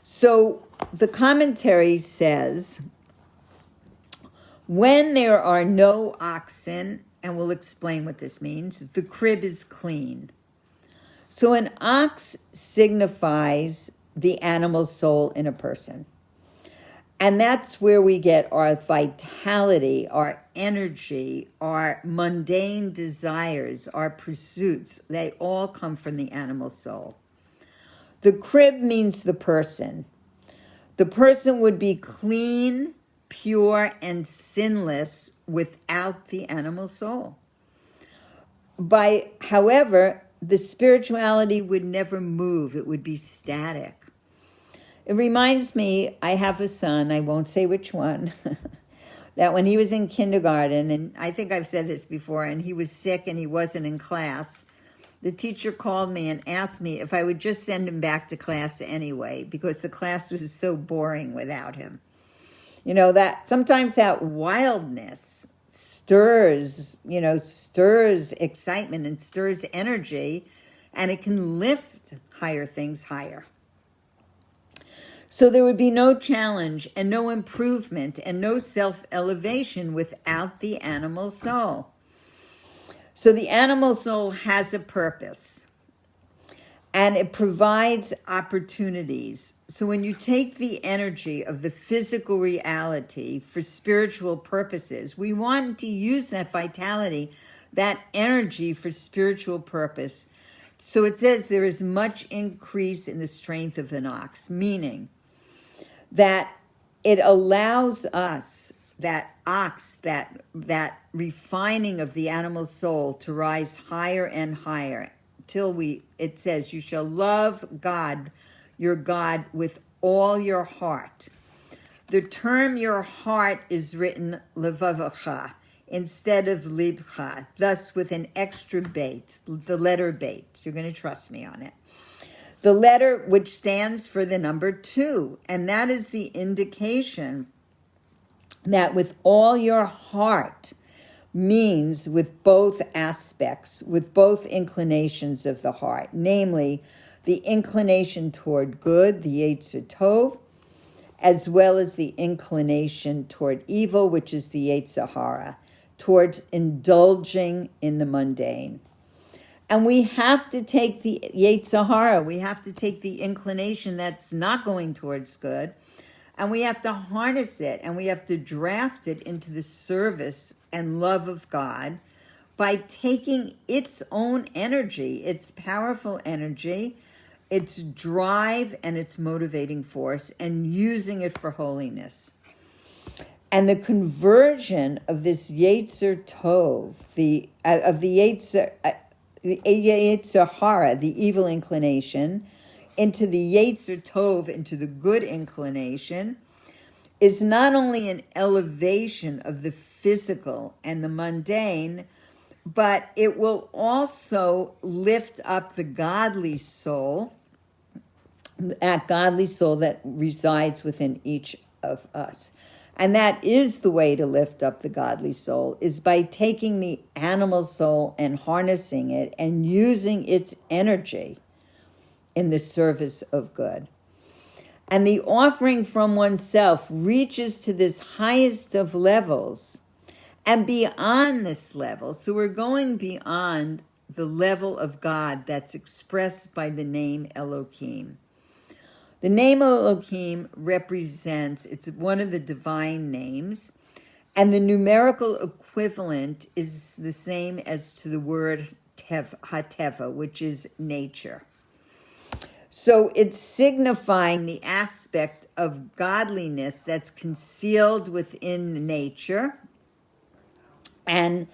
So the commentary says, when there are no oxen, and we'll explain what this means, the crib is clean. So an ox signifies the animal soul in a person. And that's where we get our vitality, our energy, our mundane desires, our pursuits. They all come from the animal soul. The crib means the person. The person would be clean, pure, and sinless without the animal soul. However, the spirituality would never move. It would be static. It reminds me, I have a son, I won't say which one, that when he was in kindergarten, and I think I've said this before, and he was sick and he wasn't in class, the teacher called me and asked me if I would just send him back to class anyway, because the class was so boring without him. You know, that sometimes that wildness stirs excitement and stirs energy, and it can lift higher things higher. So there would be no challenge and no improvement and no self-elevation without the animal soul. So the animal soul has a purpose, and it provides opportunities. So when you take the energy of the physical reality for spiritual purposes, we want to use that vitality, that energy for spiritual purpose. So it says there is much increase in the strength of an ox, meaning that it allows us, that ox, that refining of the animal soul, to rise higher and higher till it says, you shall love God, your God, with all your heart. The term your heart is written levavacha instead of libcha, thus with an extra bait, the letter bait. You're going to trust me on it. The letter which stands for the number 2, and that is the indication that with all your heart means with both aspects, with both inclinations of the heart, namely the inclination toward good, the Yetzer Tov, as well as the inclination toward evil, which is the Yetzer Hara, towards indulging in the mundane. And we have to take the Yetzer Hara, we have to take the inclination that's not going towards good, and we have to harness it, and we have to draft it into the service and love of God by taking its own energy, its powerful energy, its drive, and its motivating force, and using it for holiness. And the conversion of this Yetzer Tov, the Yetzer Hara, the evil inclination, into the Yetzer Tov, into the good inclination, is not only an elevation of the physical and the mundane, but it will also lift up the godly soul, that godly soul that resides within each of us. And that is the way to lift up the godly soul, is by taking the animal soul and harnessing it and using its energy in the service of good. And the offering from oneself reaches to this highest of levels and beyond this level. So we're going beyond the level of God that's expressed by the name Elohim. The name Elohim represents, it's one of the divine names, and the numerical equivalent is the same as to the word hateva, which is nature. So it's signifying the aspect of godliness that's concealed within nature. And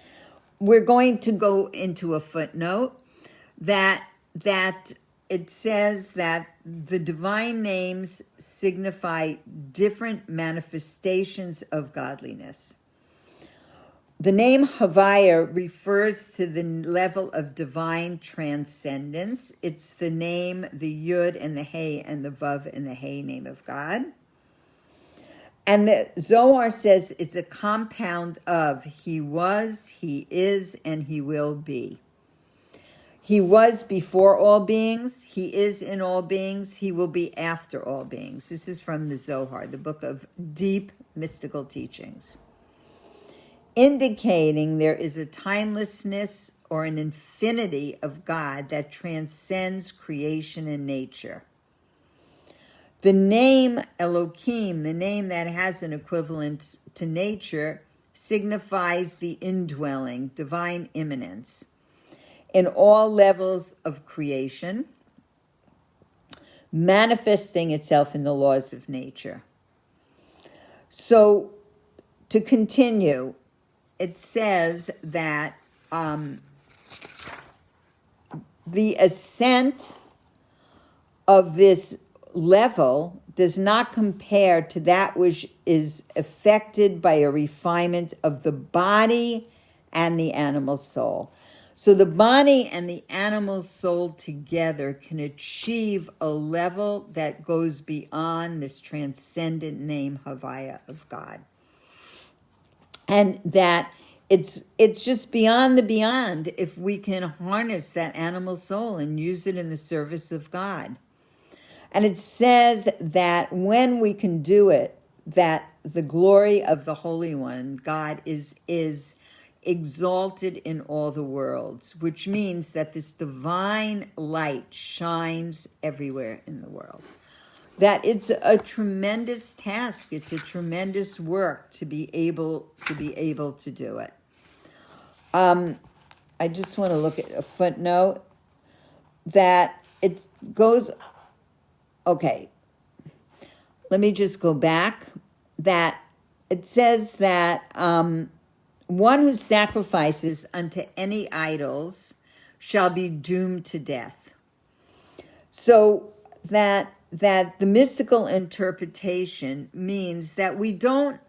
we're going to go into a footnote that it says that the divine names signify different manifestations of godliness. The name Havaya refers to the level of divine transcendence. It's the name, the Yud and the Hey and the Vav and the Hey name of God. And the Zohar says it's a compound of He was, He is, and He will be. He was before all beings, He is in all beings, He will be after all beings. This is from the Zohar, the book of deep mystical teachings, indicating there is a timelessness or an infinity of God that transcends creation and nature. The name Elohim, the name that has an equivalent to nature, signifies the indwelling, divine immanence in all levels of creation, manifesting itself in the laws of nature. So, to continue, it says that the ascent of this level does not compare to that which is affected by a refinement of the body and the animal soul. So the body and the animal soul together can achieve a level that goes beyond this transcendent name Havaya of God. And that it's just beyond the beyond if we can harness that animal soul and use it in the service of God. And it says that when we can do it, that the glory of the Holy One, God, is exalted in all the worlds, which means that this divine light shines everywhere in the world. That it's a tremendous task. It's a tremendous work to be able to do it. I just want to look at a footnote that it goes. Okay, let me just go back. That it says that one who sacrifices unto any idols shall be doomed to death. So that the mystical interpretation means that we don't,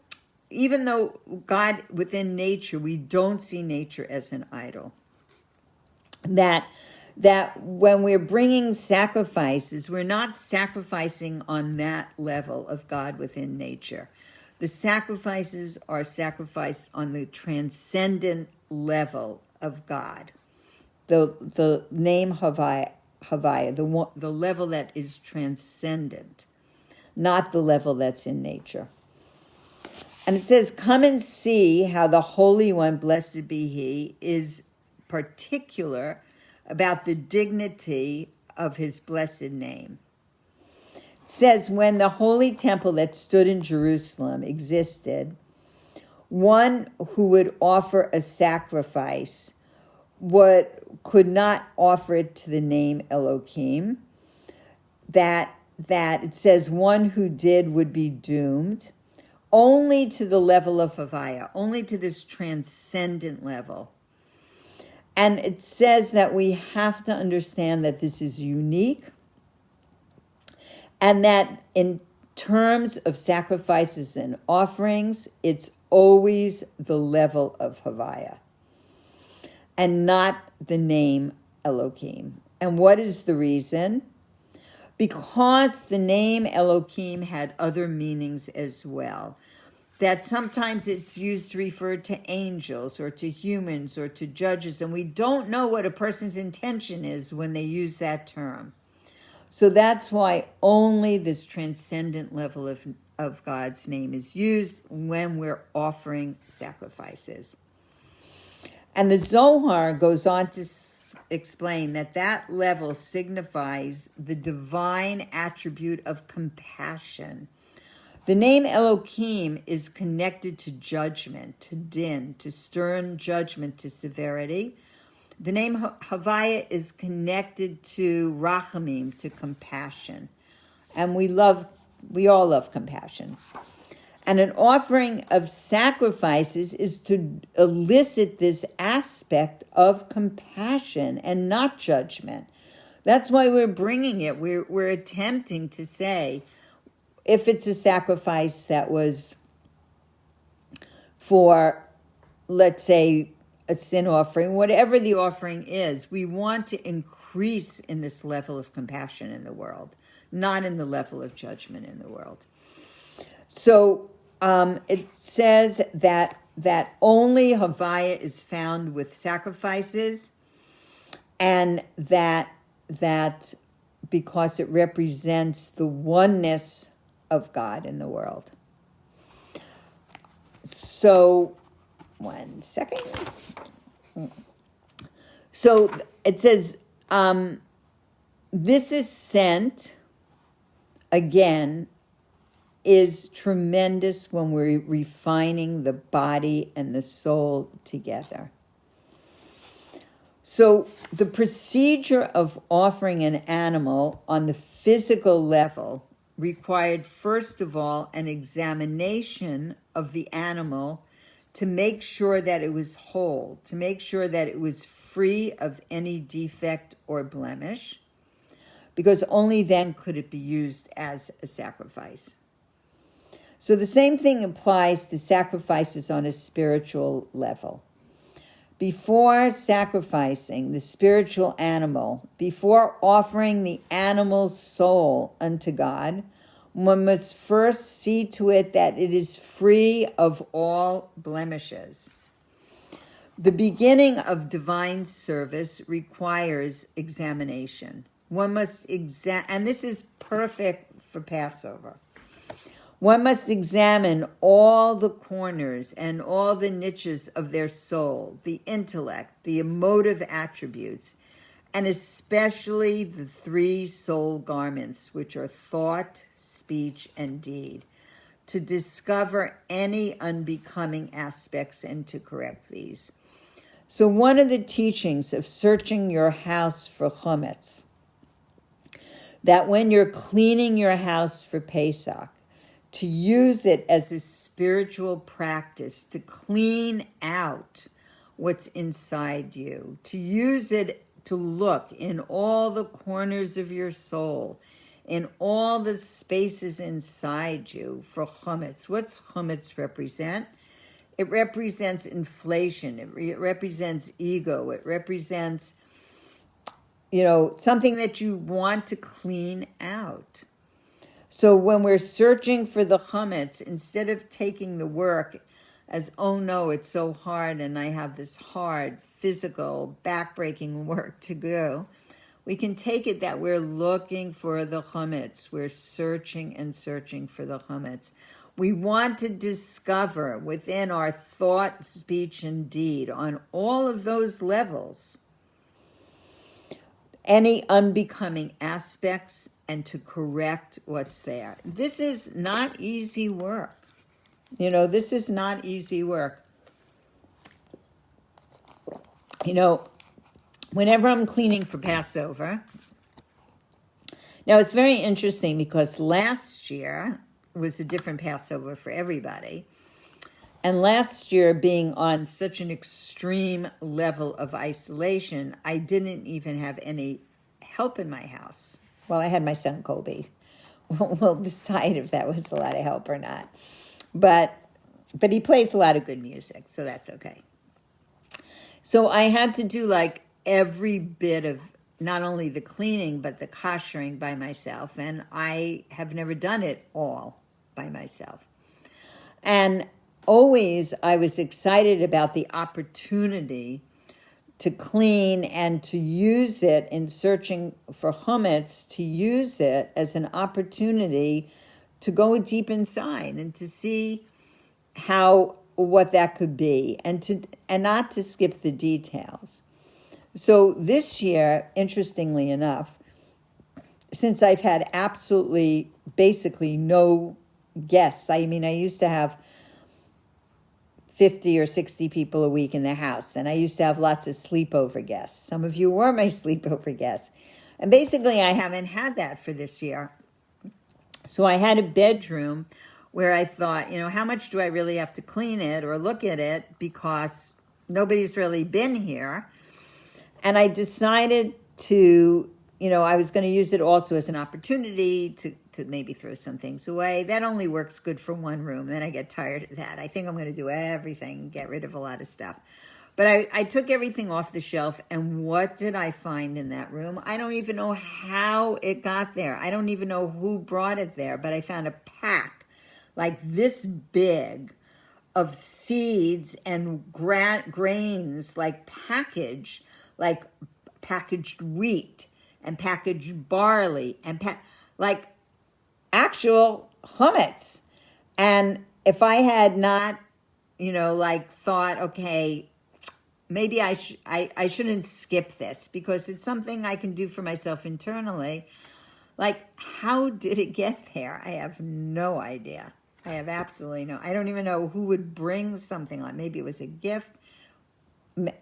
even though God within nature, we don't see nature as an idol. That when we're bringing sacrifices, we're not sacrificing on that level of God within nature. The sacrifices are sacrificed on the transcendent level of God. The name Havaya, the level that is transcendent, not the level that's in nature. And it says, come and see how the Holy One, blessed be He, is particular about the dignity of His blessed name. It says, when the holy temple that stood in Jerusalem existed, one who would offer a sacrifice could not offer it to the name Elohim. That it says one who did would be doomed. only to the level of Havaya, only to this transcendent level. And it says that we have to understand that this is unique, and that in terms of sacrifices and offerings, it's always the level of Havaya and not the name Elohim. And what is the reason? Because the name Elohim had other meanings as well. That sometimes it's used to refer to angels or to humans or to judges, and we don't know what a person's intention is when they use that term. So that's why only this transcendent level of God's name is used when we're offering sacrifices. And the Zohar goes on to explain that that level signifies the divine attribute of compassion. The name Elohim is connected to judgment, to din, to stern judgment, to severity. The name Havaya is connected to rachamim, to compassion. And we all love compassion. And an offering of sacrifices is to elicit this aspect of compassion and not judgment. That's why we're bringing it. We're attempting to say, if it's a sacrifice that was for, let's say, a sin offering, whatever the offering is, we want to increase in this level of compassion in the world, not in the level of judgment in the world. So it says that only Havaya is found with sacrifices, and that because it represents the oneness of God in the world. So, one second. So it says, this is sent, again, is tremendous when we're refining the body and the soul together. So the procedure of offering an animal on the physical level required, first of all, an examination of the animal to make sure that it was whole, to make sure that it was free of any defect or blemish, because only then could it be used as a sacrifice. So the same thing applies to sacrifices on a spiritual level. Before sacrificing the spiritual animal, before offering the animal's soul unto God, one must first see to it that it is free of all blemishes. The beginning of divine service requires examination. One must and this is perfect for Passover. One must examine all the corners and all the niches of their soul, the intellect, the emotive attributes, and especially the three soul garments, which are thought, speech, and deed, to discover any unbecoming aspects and to correct these. So one of the teachings of searching your house for chametz, that when you're cleaning your house for Pesach, to use it as a spiritual practice, to clean out what's inside you, to use it to look in all the corners of your soul, in all the spaces inside you for chametz. What's chametz represent? It represents inflation. It represents ego. It represents, something that you want to clean out. So when we're searching for the chametz, instead of taking the work as, oh no, it's so hard and I have this hard, physical, backbreaking work to do, we can take it that we're looking for the chametz. We're searching and searching for the chametz. We want to discover within our thought, speech, and deed, on all of those levels, any unbecoming aspects and to correct what's there. This is not easy work. This is not easy work. Whenever I'm cleaning for Passover, now it's very interesting because last year was a different Passover for everybody. And last year, being on such an extreme level of isolation, I didn't even have any help in my house. Well, I had my son Kobe. We'll decide if that was a lot of help or not. But he plays a lot of good music, so that's okay. So I had to do like every bit of not only the cleaning, but the koshering by myself. And I have never done it all by myself. And always I was excited about the opportunity to clean and to use it in searching for chametz, to use it as an opportunity to go deep inside and to see what that could be, and not to skip the details. So this year, interestingly enough, since I've had absolutely basically no guests, I mean, I used to have 50 or 60 people a week in the house, and I used to have lots of sleepover guests. Some of you were my sleepover guests. And basically, I haven't had that for this year. So I had a bedroom where I thought, how much do I really have to clean it or look at it, because nobody's really been here. And I decided to, I was going to use it also as an opportunity to maybe throw some things away. That only works good for one room. Then I get tired of that. I think I'm going to do everything, get rid of a lot of stuff. But I took everything off the shelf, and what did I find in that room? I don't even know how it got there. I don't even know who brought it there, but I found a pack like this big of seeds and grains, like packaged wheat and packaged barley and like actual chametz. And if I had not, thought, okay, maybe I shouldn't skip this because it's something I can do for myself internally. Like, how did it get there? I have no idea. I have absolutely I don't even know who would bring something like, maybe it was a gift.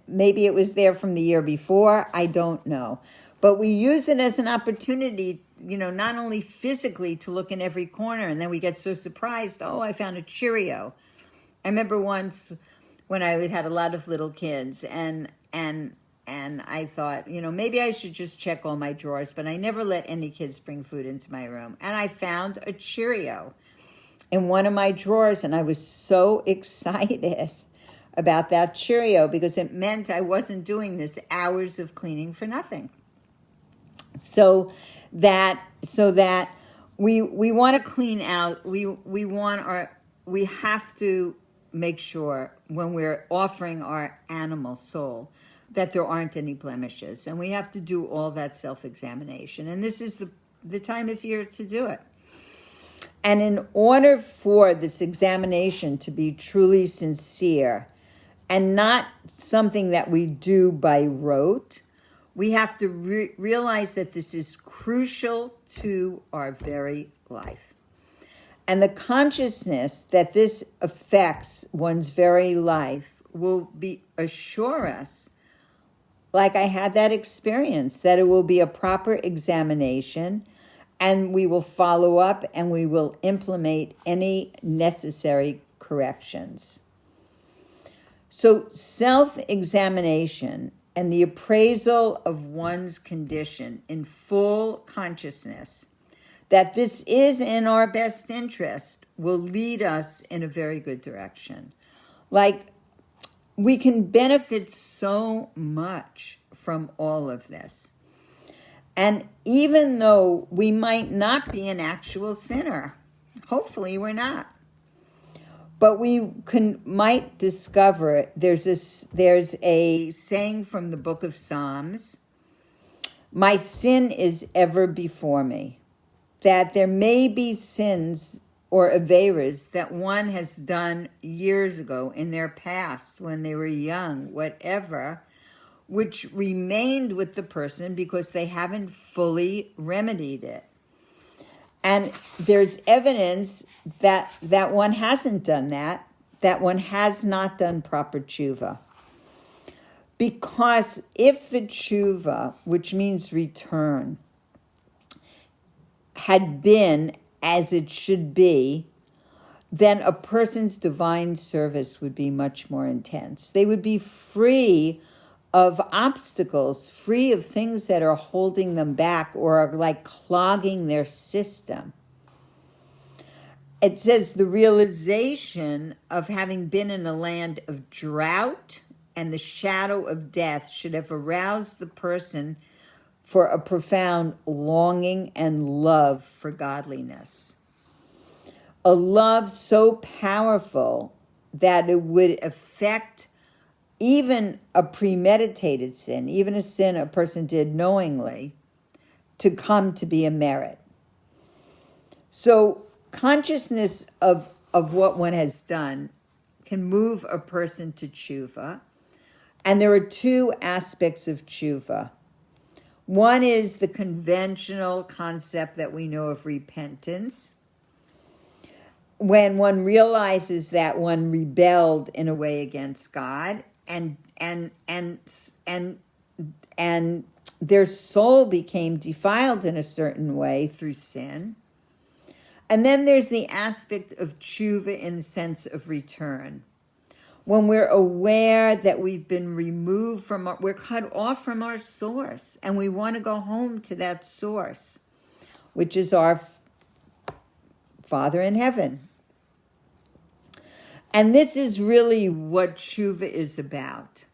Maybe it was there from the year before. I don't know. But we use it as an opportunity, not only physically to look in every corner, and then we get so surprised, oh, I found a Cheerio. I remember once when I had a lot of little kids, and I thought, maybe I should just check all my drawers, but I never let any kids bring food into my room. And I found a Cheerio in one of my drawers, and I was so excited about that Cheerio because it meant I wasn't doing this hours of cleaning for nothing. So that we want to clean out. We have to make sure when we're offering our animal soul that there aren't any blemishes, and we have to do all that self-examination. And this is the time of year to do it. And in order for this examination to be truly sincere and not something that we do by rote, we have to realize that this is crucial to our very life. And the consciousness that this affects one's very life will assure us, like I had that experience, that it will be a proper examination, and we will follow up and we will implement any necessary corrections. So self-examination and the appraisal of one's condition in full consciousness that this is in our best interest will lead us in a very good direction. Like, we can benefit so much from all of this. And even though we might not be an actual sinner, hopefully we're not, but we might discover there's a saying from the book of Psalms, my sin is ever before me, that there may be sins or averas that one has done years ago in their past when they were young, whatever, which remained with the person because they haven't fully remedied it. And there's evidence that one hasn't done that one has not done proper tshuva. Because if the tshuva, which means return, had been as it should be, then a person's divine service would be much more intense. They would be free of obstacles, free of things that are holding them back or are like clogging their system. It says the realization of having been in a land of drought and the shadow of death should have aroused the person for a profound longing and love for godliness. A love so powerful that it would affect even a premeditated sin, even a sin a person did knowingly, to come to be a merit. So consciousness of what one has done can move a person to tshuva. And there are two aspects of tshuva. One is the conventional concept that we know of repentance, when one realizes that one rebelled in a way against God and their soul became defiled in a certain way through sin. And then there's the aspect of tshuva in the sense of return. When we're aware that we've been removed from, we're cut off from our source, and we want to go home to that source, which is our Father in heaven. And this is really what tshuva is about.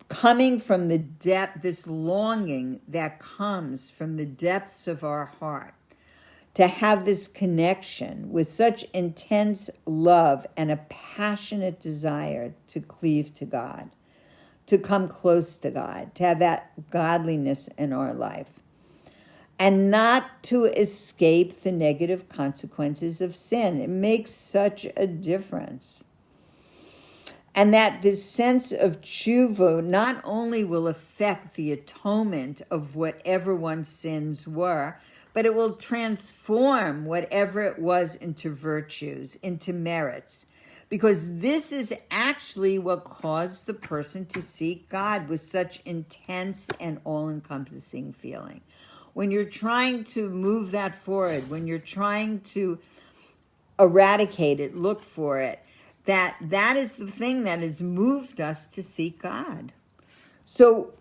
Coming from the depth, this longing that comes from the depths of our heart, to have this connection with such intense love and a passionate desire to cleave to God, to come close to God, to have that godliness in our life, and not to escape the negative consequences of sin. It makes such a difference. And that this sense of tshuva not only will affect the atonement of whatever one's sins were, but it will transform whatever it was into virtues, into merits. Because this is actually what caused the person to seek God with such intense and all-encompassing feeling. When you're trying to move that forward, when you're trying to eradicate it, look for it, that is the thing that has moved us to seek God. So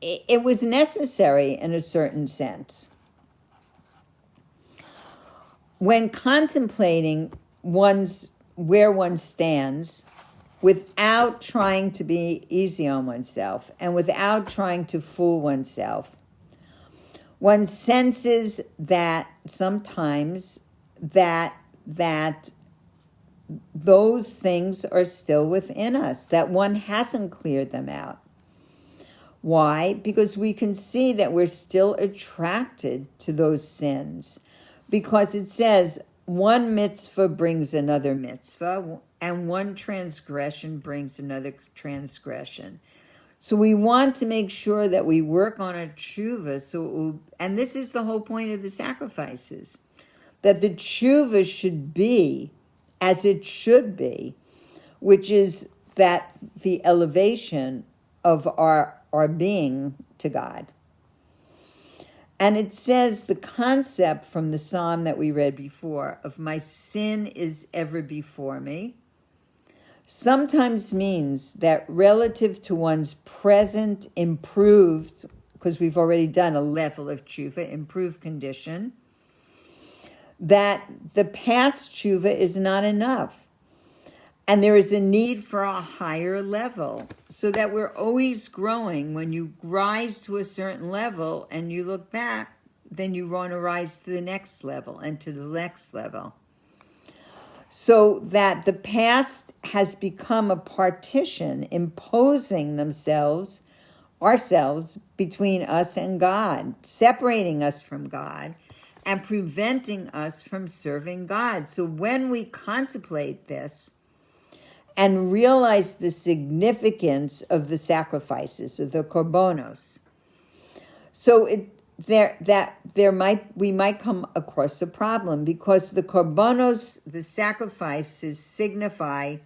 it was necessary in a certain sense. When contemplating where one stands, without trying to be easy on oneself and without trying to fool oneself, one senses that sometimes that those things are still within us, that one hasn't cleared them out. Why? Because we can see that we're still attracted to those sins. Because it says one mitzvah brings another mitzvah, and one transgression brings another transgression. So we want to make sure that we work on our tshuva, and this is the whole point of the sacrifices, that the tshuva should be as it should be, which is that the elevation of our being to God. And it says the concept from the psalm that we read before of my sin is ever before me sometimes means that relative to one's present improved, because we've already done a level of tshuva, improved condition, that the past tshuva is not enough. And there is a need for a higher level, so that we're always growing. When you rise to a certain level and you look back, then you want to rise to the next level and to the next level. So that the past has become a partition imposing ourselves between us and God, separating us from God and preventing us from serving God. So when we contemplate this, and realize the significance of the sacrifices, of the korbanos. So we might come across a problem, because the korbanos, the sacrifices, signify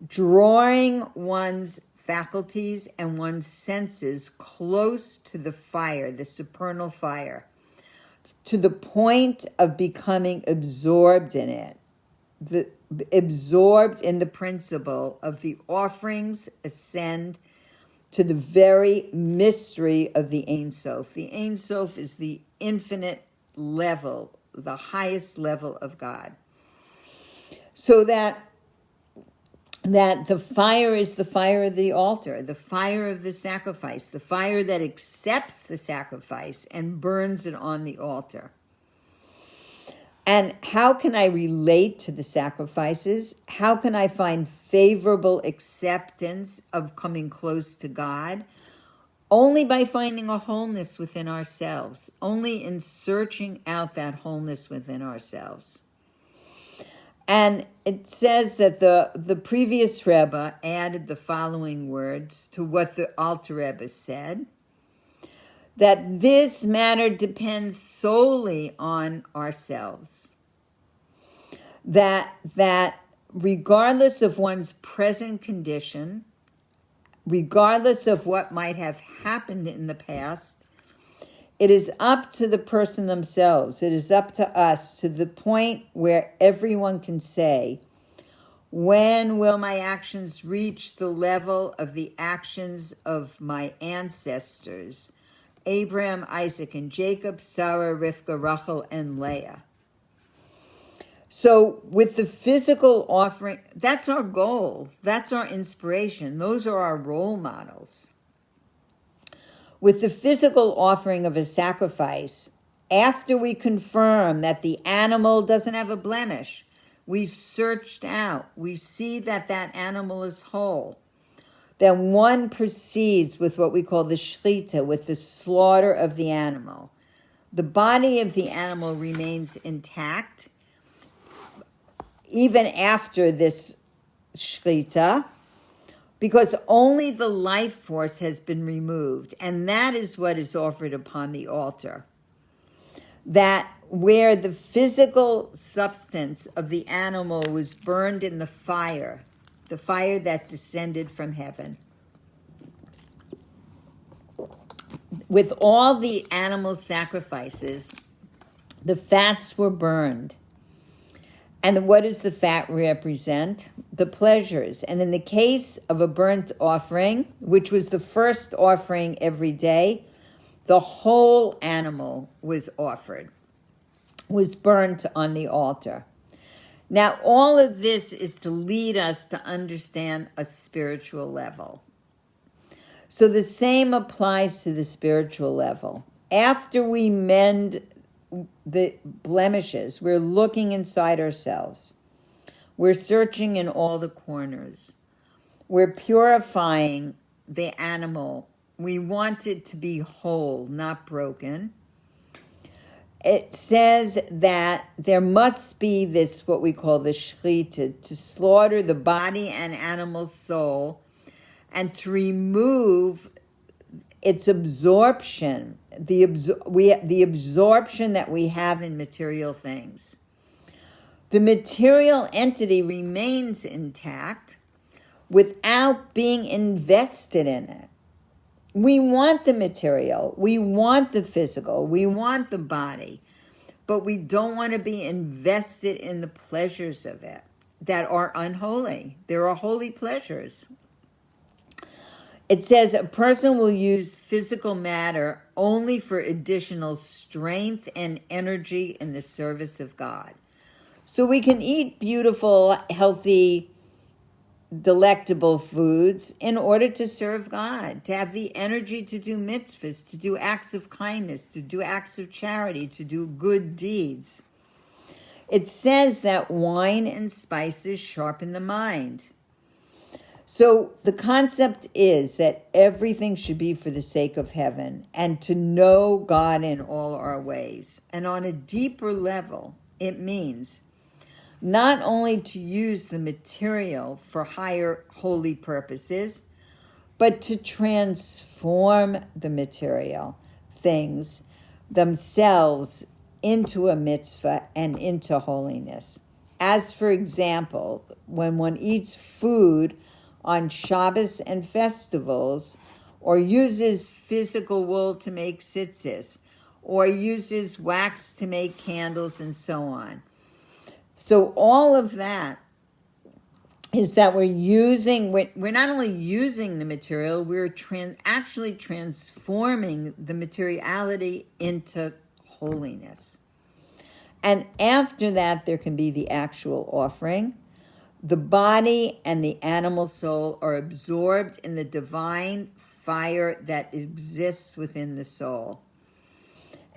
drawing one's faculties and one's senses close to the fire, the supernal fire, to the point of becoming absorbed in it, absorbed in the principle of the offerings ascend to the very mystery of the Ein Sof. The Ein Sof is the infinite level, the highest level of God. So that the fire is the fire of the altar, the fire of the sacrifice, the fire that accepts the sacrifice and burns it on the altar. And how can I relate to the sacrifices? How can I find favorable acceptance of coming close to God? Only by finding a wholeness within ourselves, only in searching out that wholeness within ourselves. And it says that the previous Rebbe added the following words to what the Alter Rebbe said, that this matter depends solely on ourselves. That regardless of one's present condition, regardless of what might have happened in the past, it is up to the person themselves. It is up to us, to the point where everyone can say, when will my actions reach the level of the actions of my ancestors, Abraham, Isaac, and Jacob, Sarah, Rivka, Rachel, and Leah? So with the physical offering, that's our goal. That's our inspiration. Those are our role models. With the physical offering of a sacrifice, after we confirm that the animal doesn't have a blemish, we've searched out, we see that that animal is whole, then one proceeds with what we call the shlita, with the slaughter of the animal. The body of the animal remains intact even after this shlita, because only the life force has been removed, and that is what is offered upon the altar. That where the physical substance of the animal was burned in the fire that descended from heaven. With all the animal sacrifices, the fats were burned. And what does the fat represent? The pleasures. And in the case of a burnt offering, which was the first offering every day, the whole animal was offered, was burnt on the altar. Now, all of this is to lead us to understand a spiritual level. So the same applies to the spiritual level. After we mend the blemishes, we're looking inside ourselves. We're searching in all the corners. We're purifying the animal. We want it to be whole, not broken. It says that there must be this, what we call the shlita, to slaughter the body and animal soul and to remove its absorption, the absorption that we have in material things. The material entity remains intact without being invested in it. We want the material, we want the physical, we want the body, but we don't want to be invested in the pleasures of it that are unholy. There are holy pleasures. It says a person will use physical matter only for additional strength and energy in the service of God. So we can eat beautiful, healthy, delectable foods in order to serve God, to have the energy to do mitzvahs, to do acts of kindness, to do acts of charity, to do good deeds. It says that wine and spices sharpen the mind. So the concept is that everything should be for the sake of heaven and to know God in all our ways. And on a deeper level, it means not only to use the material for higher holy purposes, but to transform the material things themselves into a mitzvah and into holiness. As for example, when one eats food on Shabbos and festivals, or uses physical wool to make tzitzis, or uses wax to make candles and so on. So all of that is that we're not only using the material, we're actually transforming the materiality into holiness. And after that, there can be the actual offering. The body and the animal soul are absorbed in the divine fire that exists within the soul.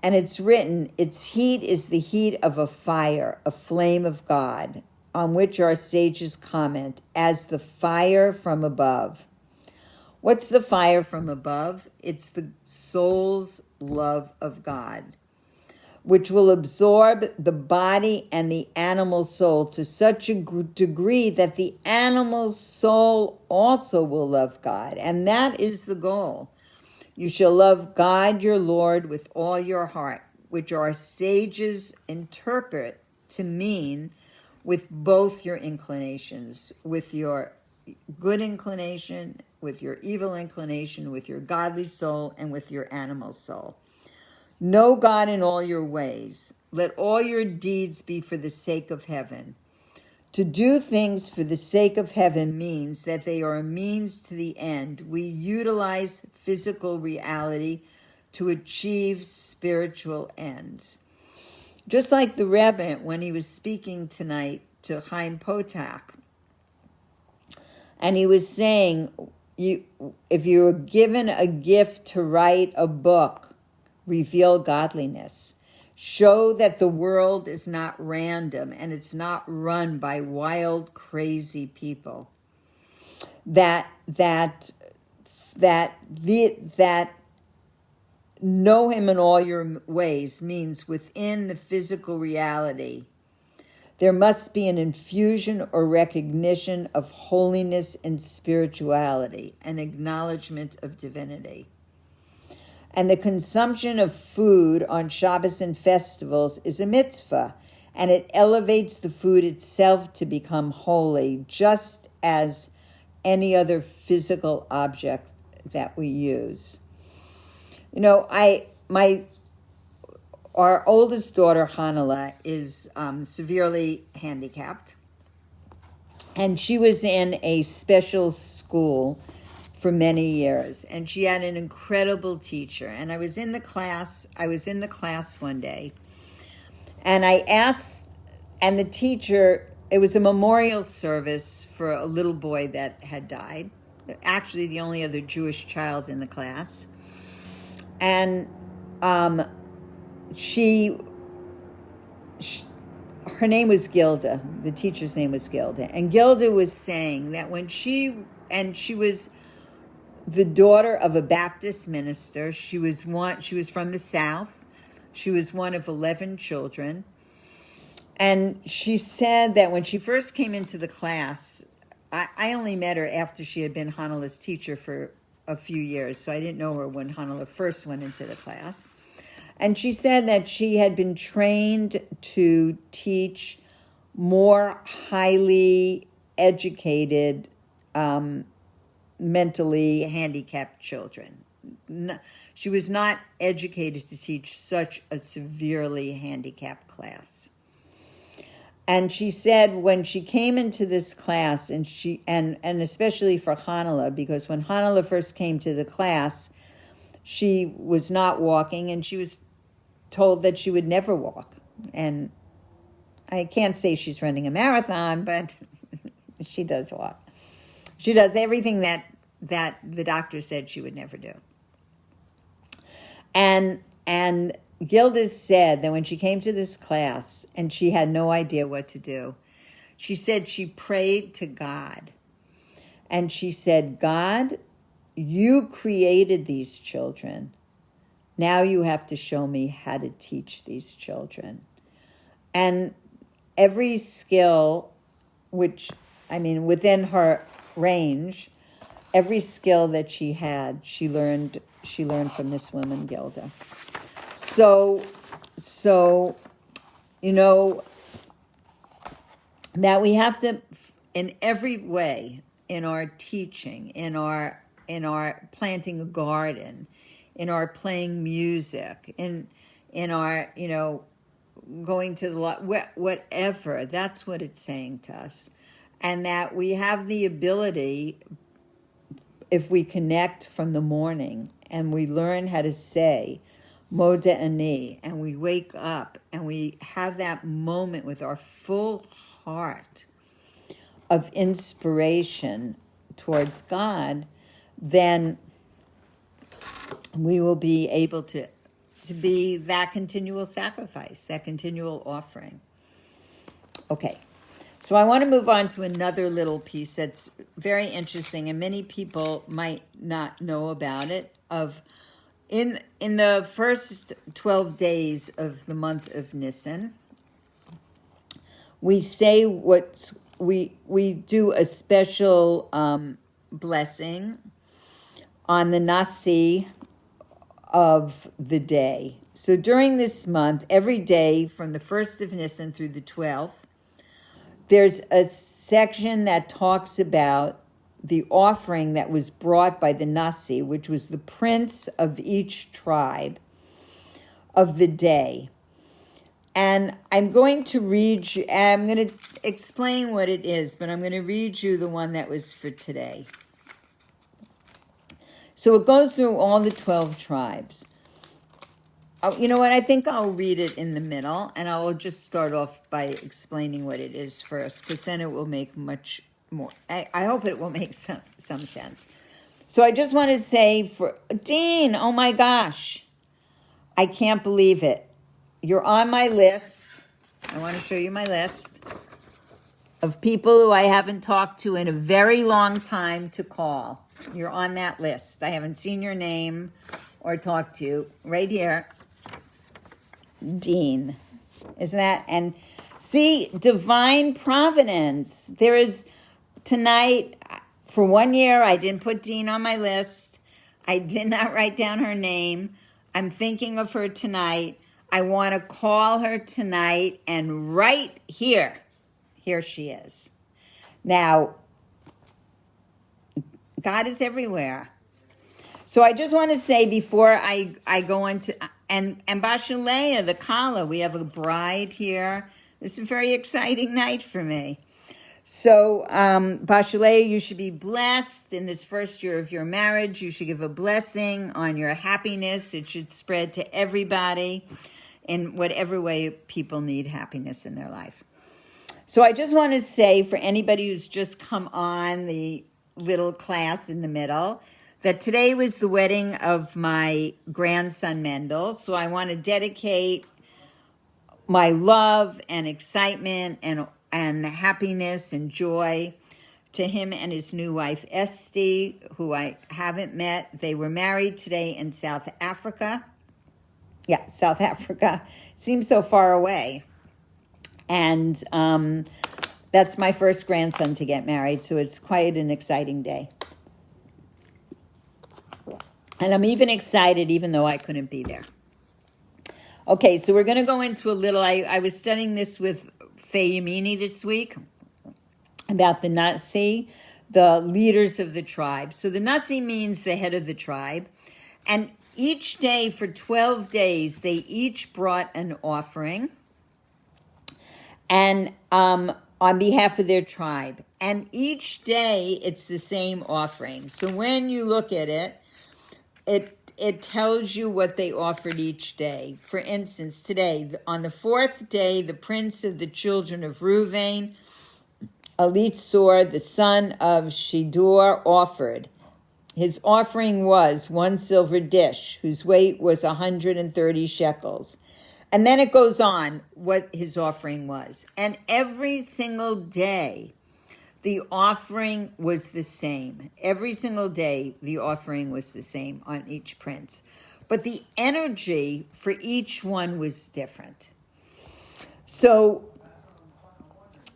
And it's written, its heat is the heat of a fire, a flame of God, on which our sages comment as the fire from above. What's the fire from above? It's the soul's love of God, which will absorb the body and the animal soul to such a degree that the animal soul also will love God. And that is the goal. You shall love God your Lord with all your heart, which our sages interpret to mean with both your inclinations, with your good inclination, with your evil inclination, with your godly soul, and with your animal soul. Know God in all your ways. Let all your deeds be for the sake of heaven. To do things for the sake of heaven means that they are a means to the end. We utilize physical reality to achieve spiritual ends. Just like the Rebbe, when he was speaking tonight to Chaim Potak, and he was saying, if you were given a gift to write a book, reveal godliness. Show that the world is not random and it's not run by wild, crazy people. That know him in all your ways means within the physical reality, there must be an infusion or recognition of holiness and spirituality, an acknowledgement of divinity. And the consumption of food on Shabbos and festivals is a mitzvah, and it elevates the food itself to become holy, just as any other physical object that we use. You know, our oldest daughter, Hanala, is severely handicapped, and she was in a special school for many years, and she had an incredible teacher. And I was in the class one day, and I asked, and the teacher, it was a memorial service for a little boy that had died, actually the only other Jewish child in the class. And her name was Gilda, the teacher's name was Gilda, and Gilda was saying that she was the daughter of a Baptist minister. She was from the South. She was one of 11 children. And she said that when she first came into the class, I only met her after she had been Hanala's teacher for a few years, so I didn't know her when Hanala first went into the class. And she said that she had been trained to teach more highly educated mentally handicapped children. She was not educated to teach such a severely handicapped class. And she said when she came into this class, and especially for Hanala, because when Hanala first came to the class, she was not walking, and she was told that she would never walk. And I can't say she's running a marathon, but she does walk. She does everything that the doctor said she would never do. And Gilda said that when she came to this class and she had no idea what to do, she said she prayed to God. And she said, God, you created these children. Now you have to show me how to teach these children. And every skill, within her range, every skill that she had, she learned from this woman, Gilda. So that we have to, in every way, in our teaching, in our planting a garden, in our playing music, in our, going to the whatever. That's what it's saying to us. And that we have the ability, if we connect from the morning and we learn how to say Moda Ani, and we wake up and we have that moment with our full heart of inspiration towards God, then we will be able to be that continual sacrifice, that continual offering. Okay, so I want to move on to another little piece that's very interesting, and many people might not know about it. In the first 12 days of the month of Nisan, we say we do a special blessing on the Nasi of the day. So during this month, every day from the 1st of Nisan through the 12th, there's a section that talks about the offering that was brought by the Nasi, which was the prince of each tribe of the day. And I'm going to explain what it is, but I'm going to read you the one that was for today. So it goes through all the 12 tribes. Oh, you know what? I think I'll read it in the middle, and I'll just start off by explaining what it is first, because then it will make much more. I hope it will make some sense. So I just want to say for Dean, oh my gosh, I can't believe it. You're on my list. I want to show you my list of people who I haven't talked to in a very long time to call. You're on that list. I haven't seen your name or talked to you. Right here. Dean. Isn't that? And see, divine providence. There is tonight, for 1 year, I didn't put Dean on my list. I did not write down her name. I'm thinking of her tonight. I want to call her tonight, and right here she is. Now, God is everywhere. So I just want to say before I go into, and Bashalea, the Kala, we have a bride here. This is a very exciting night for me. So Bashalea, you should be blessed in this first year of your marriage. You should give a blessing on your happiness. It should spread to everybody in whatever way people need happiness in their life. So I just want to say for anybody who's just come on the little class in the middle, that today was the wedding of my grandson Mendel. So I want to dedicate my love and excitement and happiness and joy to him and his new wife Esti, who I haven't met. They were married today in South Africa. Yeah, South Africa. Seems so far away. And that's my first grandson to get married, so it's quite an exciting day. And I'm even excited, even though I couldn't be there. Okay, so we're going to go into a little, I was studying this with Fayemini this week about the Nasi, the leaders of the tribe. So the Nasi means the head of the tribe. And each day for 12 days, they each brought an offering and on behalf of their tribe. And each day, it's the same offering. So when you look at it, it tells you what they offered each day. For instance, today, on the 4th day, the prince of the children of Reuven, Elitzur, the son of Shedeur, offered. His offering was 1 silver dish, whose weight was 130 shekels. And then it goes on what his offering was. And every single day, the offering was the same. Every single day, the offering was the same on each prince. But the energy for each one was different. So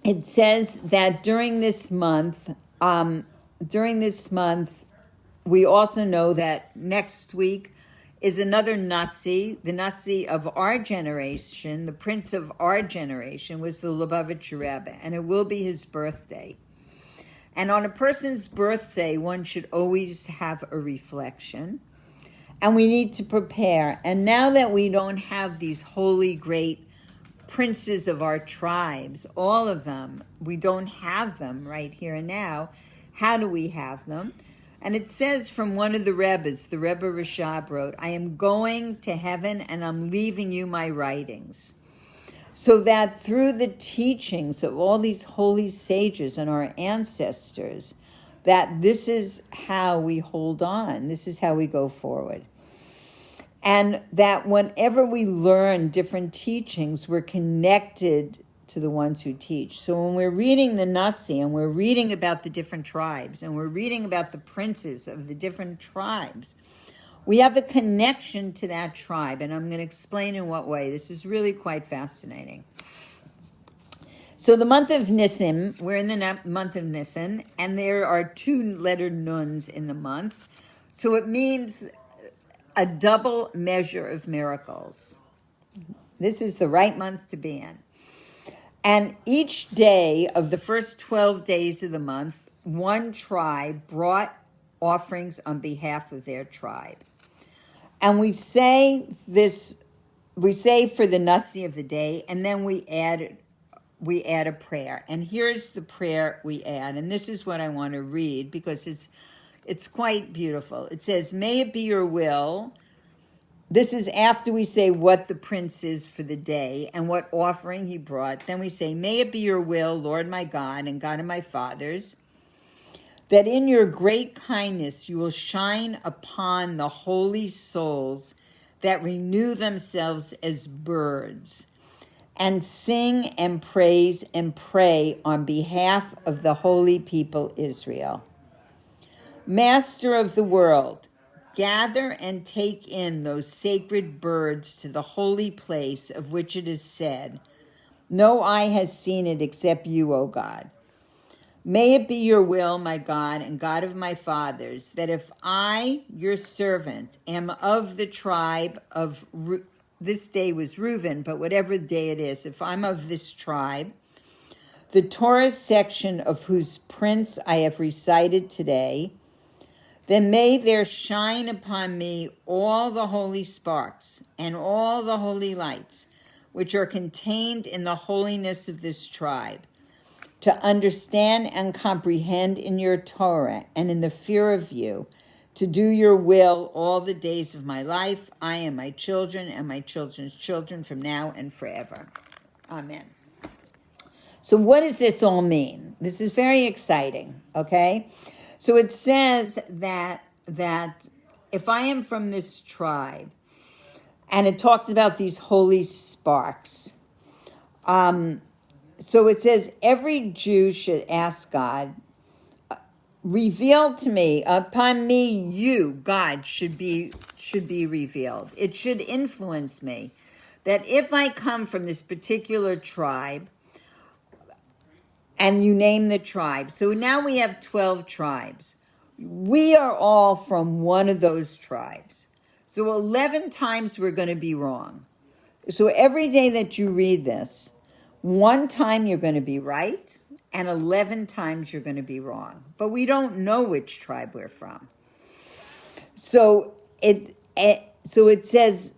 it says that during this month, we also know that next week is another Nasi. The Nasi of our generation, the prince of our generation, was the Lubavitcher Rebbe, and it will be his birthday. And on a person's birthday, one should always have a reflection. And we need to prepare. And now that we don't have these holy, great princes of our tribes, all of them, we don't have them right here and now. How do we have them? And it says from one of the Rebbes, the Rebbe Rashab wrote, I am going to heaven and I'm leaving you my writings. So that through the teachings of all these holy sages and our ancestors, that this is how we hold on. This is how we go forward. And that whenever we learn different teachings, we're connected to the ones who teach. So when we're reading the Nasi and we're reading about the different tribes and we're reading about the princes of the different tribes, we have a connection to that tribe. And I'm going to explain in what way. This is really quite fascinating. So the month of Nisan, we're in the month of Nisan, and there are 2-lettered nuns in the month. So it means a double measure of miracles. This is the right month to be in. And each day of the first 12 days of the month, one tribe brought offerings on behalf of their tribe. And we say for the Nasi of the day, and then we add a prayer. And here's the prayer we add. And this is what I want to read because it's quite beautiful. It says, may it be your will. This is after we say what the prince is for the day and what offering he brought. Then we say, may it be your will, Lord my God and God of my fathers, that in your great kindness you will shine upon the holy souls that renew themselves as birds and sing and praise and pray on behalf of the holy people Israel. Master of the world, gather and take in those sacred birds to the holy place of which it is said, no eye has seen it except you, O God. May it be your will, my God and God of my fathers, that if I, your servant, am of the tribe of, this day was Reuben, but whatever day it is, if I'm of this tribe, the Torah section of whose prince I have recited today, then may there shine upon me all the holy sparks and all the holy lights, which are contained in the holiness of this tribe, to understand and comprehend in your Torah and in the fear of you, to do your will all the days of my life, I and my children and my children's children from now and forever. Amen. So what does this all mean? This is very exciting, okay? So it says that if I am from this tribe, and it talks about these holy sparks, so it says every Jew should ask God, reveal to me, upon me, you, God, should be revealed. It should influence me. That if I come from this particular tribe, and you name the tribe. So now we have 12 tribes. We are all from one of those tribes. So 11 times we're going to be wrong. So every day that you read this, one time you're going to be right, and 11 times you're going to be wrong. But we don't know which tribe we're from. So it says,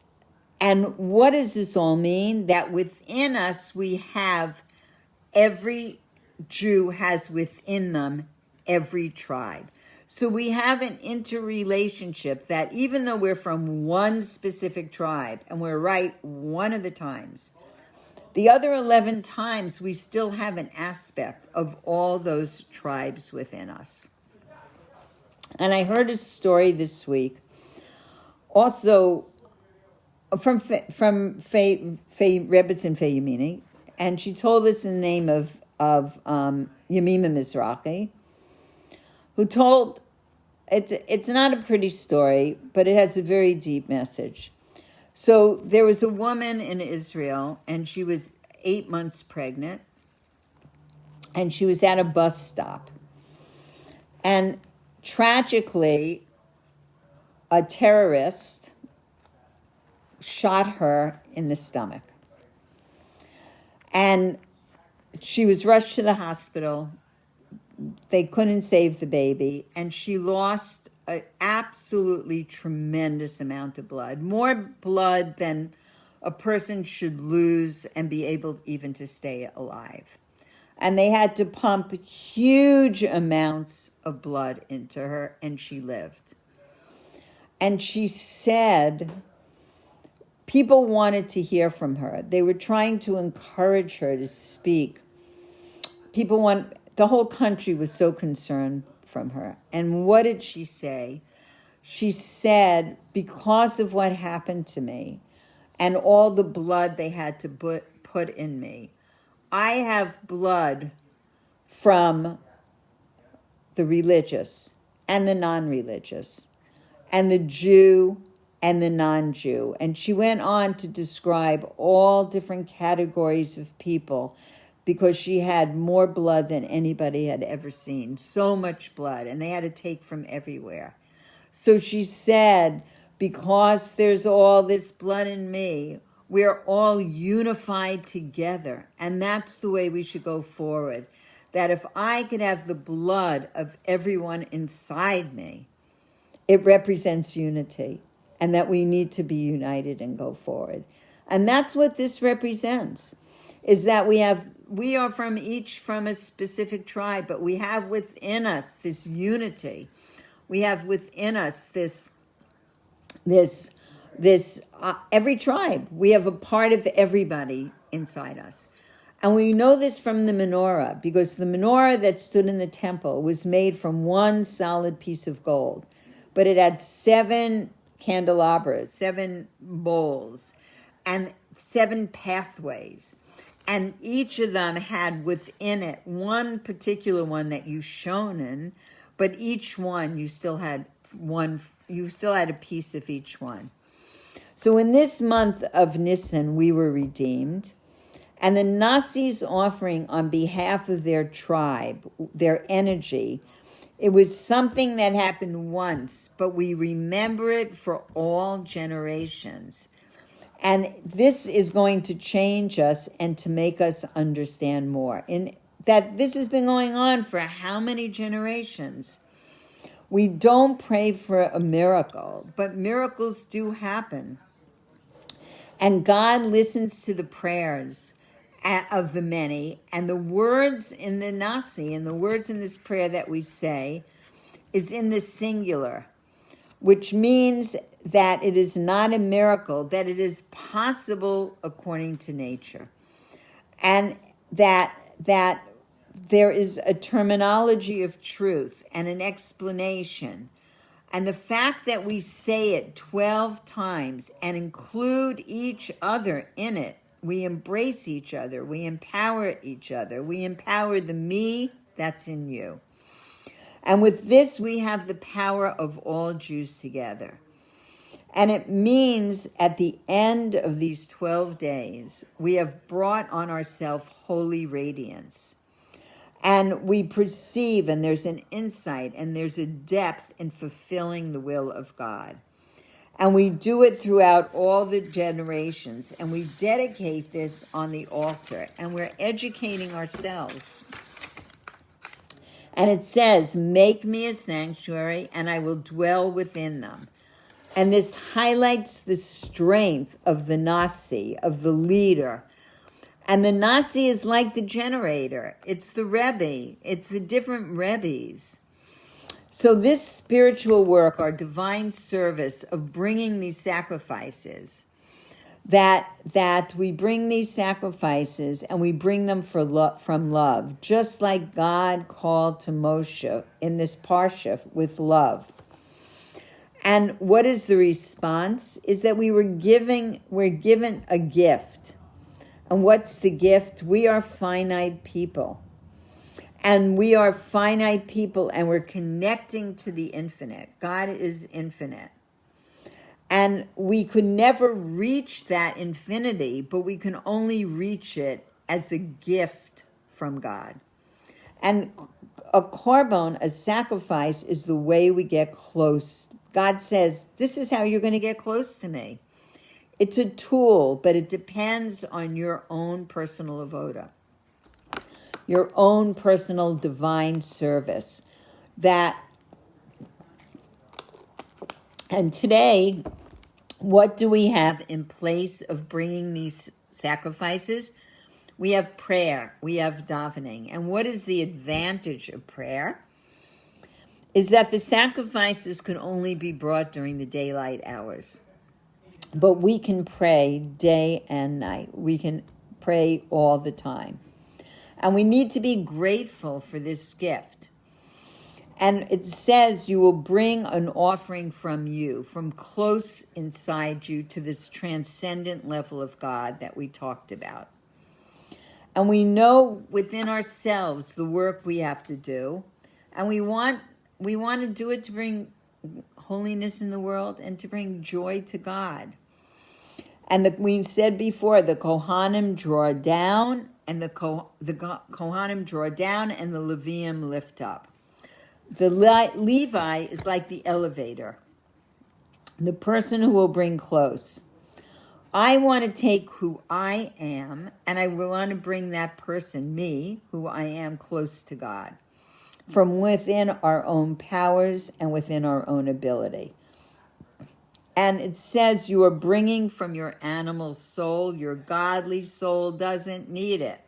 and what does this all mean? That within us we have, every Jew has within them every tribe. So we have an interrelationship that even though we're from one specific tribe and we're right one of the times, the other 11 times we still have an aspect of all those tribes within us. And I heard a story this week, also from Faye Rebbetzin Faye Yemini, and she told us in the name of Yemima Mizrahi, who told, it's not a pretty story, but it has a very deep message. So there was a woman in Israel, and she was 8 months pregnant, and she was at a bus stop. And tragically, a terrorist shot her in the stomach. And she was rushed to the hospital. They couldn't save the baby, and she lost an absolutely tremendous amount of blood, more blood than a person should lose and be able even to stay alive. And they had to pump huge amounts of blood into her, and she lived. And she said people wanted to hear from her. They were trying to encourage her to speak. The whole country was so concerned from her. And what did she say? She said, because of what happened to me and all the blood they had to put in me, I have blood from the religious and the non-religious and the Jew and the non-Jew. And she went on to describe all different categories of people because she had more blood than anybody had ever seen. So much blood, and they had to take from everywhere. So she said, because there's all this blood in me, we're all unified together. And that's the way we should go forward. That if I could have the blood of everyone inside me, it represents unity. And that we need to be united and go forward. And that's what this represents, is that we are from a specific tribe, but we have within us this unity. We have within us this every tribe. We have a part of everybody inside us. And we know this from the menorah, because the menorah that stood in the temple was made from one solid piece of gold, but it had 7 candelabras, 7 bowls, and 7 pathways. And each of them had within it one particular one that you shone in, but each one you still had a piece of each one. So in this month of Nisan, we were redeemed, and the Nasi's offering on behalf of their tribe, their energy, it was something that happened once, but we remember it for all generations. And this is going to change us and to make us understand more. In that this has been going on for how many generations? We don't pray for a miracle, but miracles do happen. And God listens to the prayers of the many, and the words in the Nasi, and the words in this prayer that we say, is in the singular, which means that it is not a miracle, that it is possible according to nature. And that there is a terminology of truth and an explanation. And the fact that we say it 12 times and include each other in it, we embrace each other, we empower each other, we empower the me that's in you. And with this, we have the power of all Jews together. And it means at the end of these 12 days, we have brought on ourselves holy radiance. And we perceive, and there's an insight, and there's a depth in fulfilling the will of God. And we do it throughout all the generations. And we dedicate this on the altar. And we're educating ourselves. And it says, make me a sanctuary, and I will dwell within them. And this highlights the strength of the Nasi, of the leader. And the Nasi is like the generator. It's the Rebbe. It's the different Rebbes. So this spiritual work, our divine service of bringing these sacrifices, that we bring these sacrifices and we bring them from love, just like God called to Moshe in this Parsha with love. And what is the response? Is that we're given a gift. And what's the gift? We are finite people. And we are finite people, and we're connecting to the infinite. God is infinite. And we could never reach that infinity, but we can only reach it as a gift from God. And a korban, a sacrifice, is the way we get close. God says, this is how you're going to get close to me. It's a tool, but it depends on your own personal avoda, your own personal divine service. That And today, what do we have in place of bringing these sacrifices? We have prayer, we have davening. And what is the advantage of prayer? Is that the sacrifices can only be brought during the daylight hours. But we can pray day and night. We can pray all the time. And we need to be grateful for this gift. And it says you will bring an offering from you, from close inside you to this transcendent level of God that we talked about. And we know within ourselves the work we have to do. And we want to do it to bring holiness in the world and to bring joy to God. And we said before, the Kohanim draw down, and the Kohanim draw down, and the Leviim lift up. The Levi is like the elevator, the person who will bring close. I want to take who I am, and I want to bring that person, me, who I am, close to God, from within our own powers and within our own ability. And it says you are bringing from your animal soul. Your godly soul doesn't need it.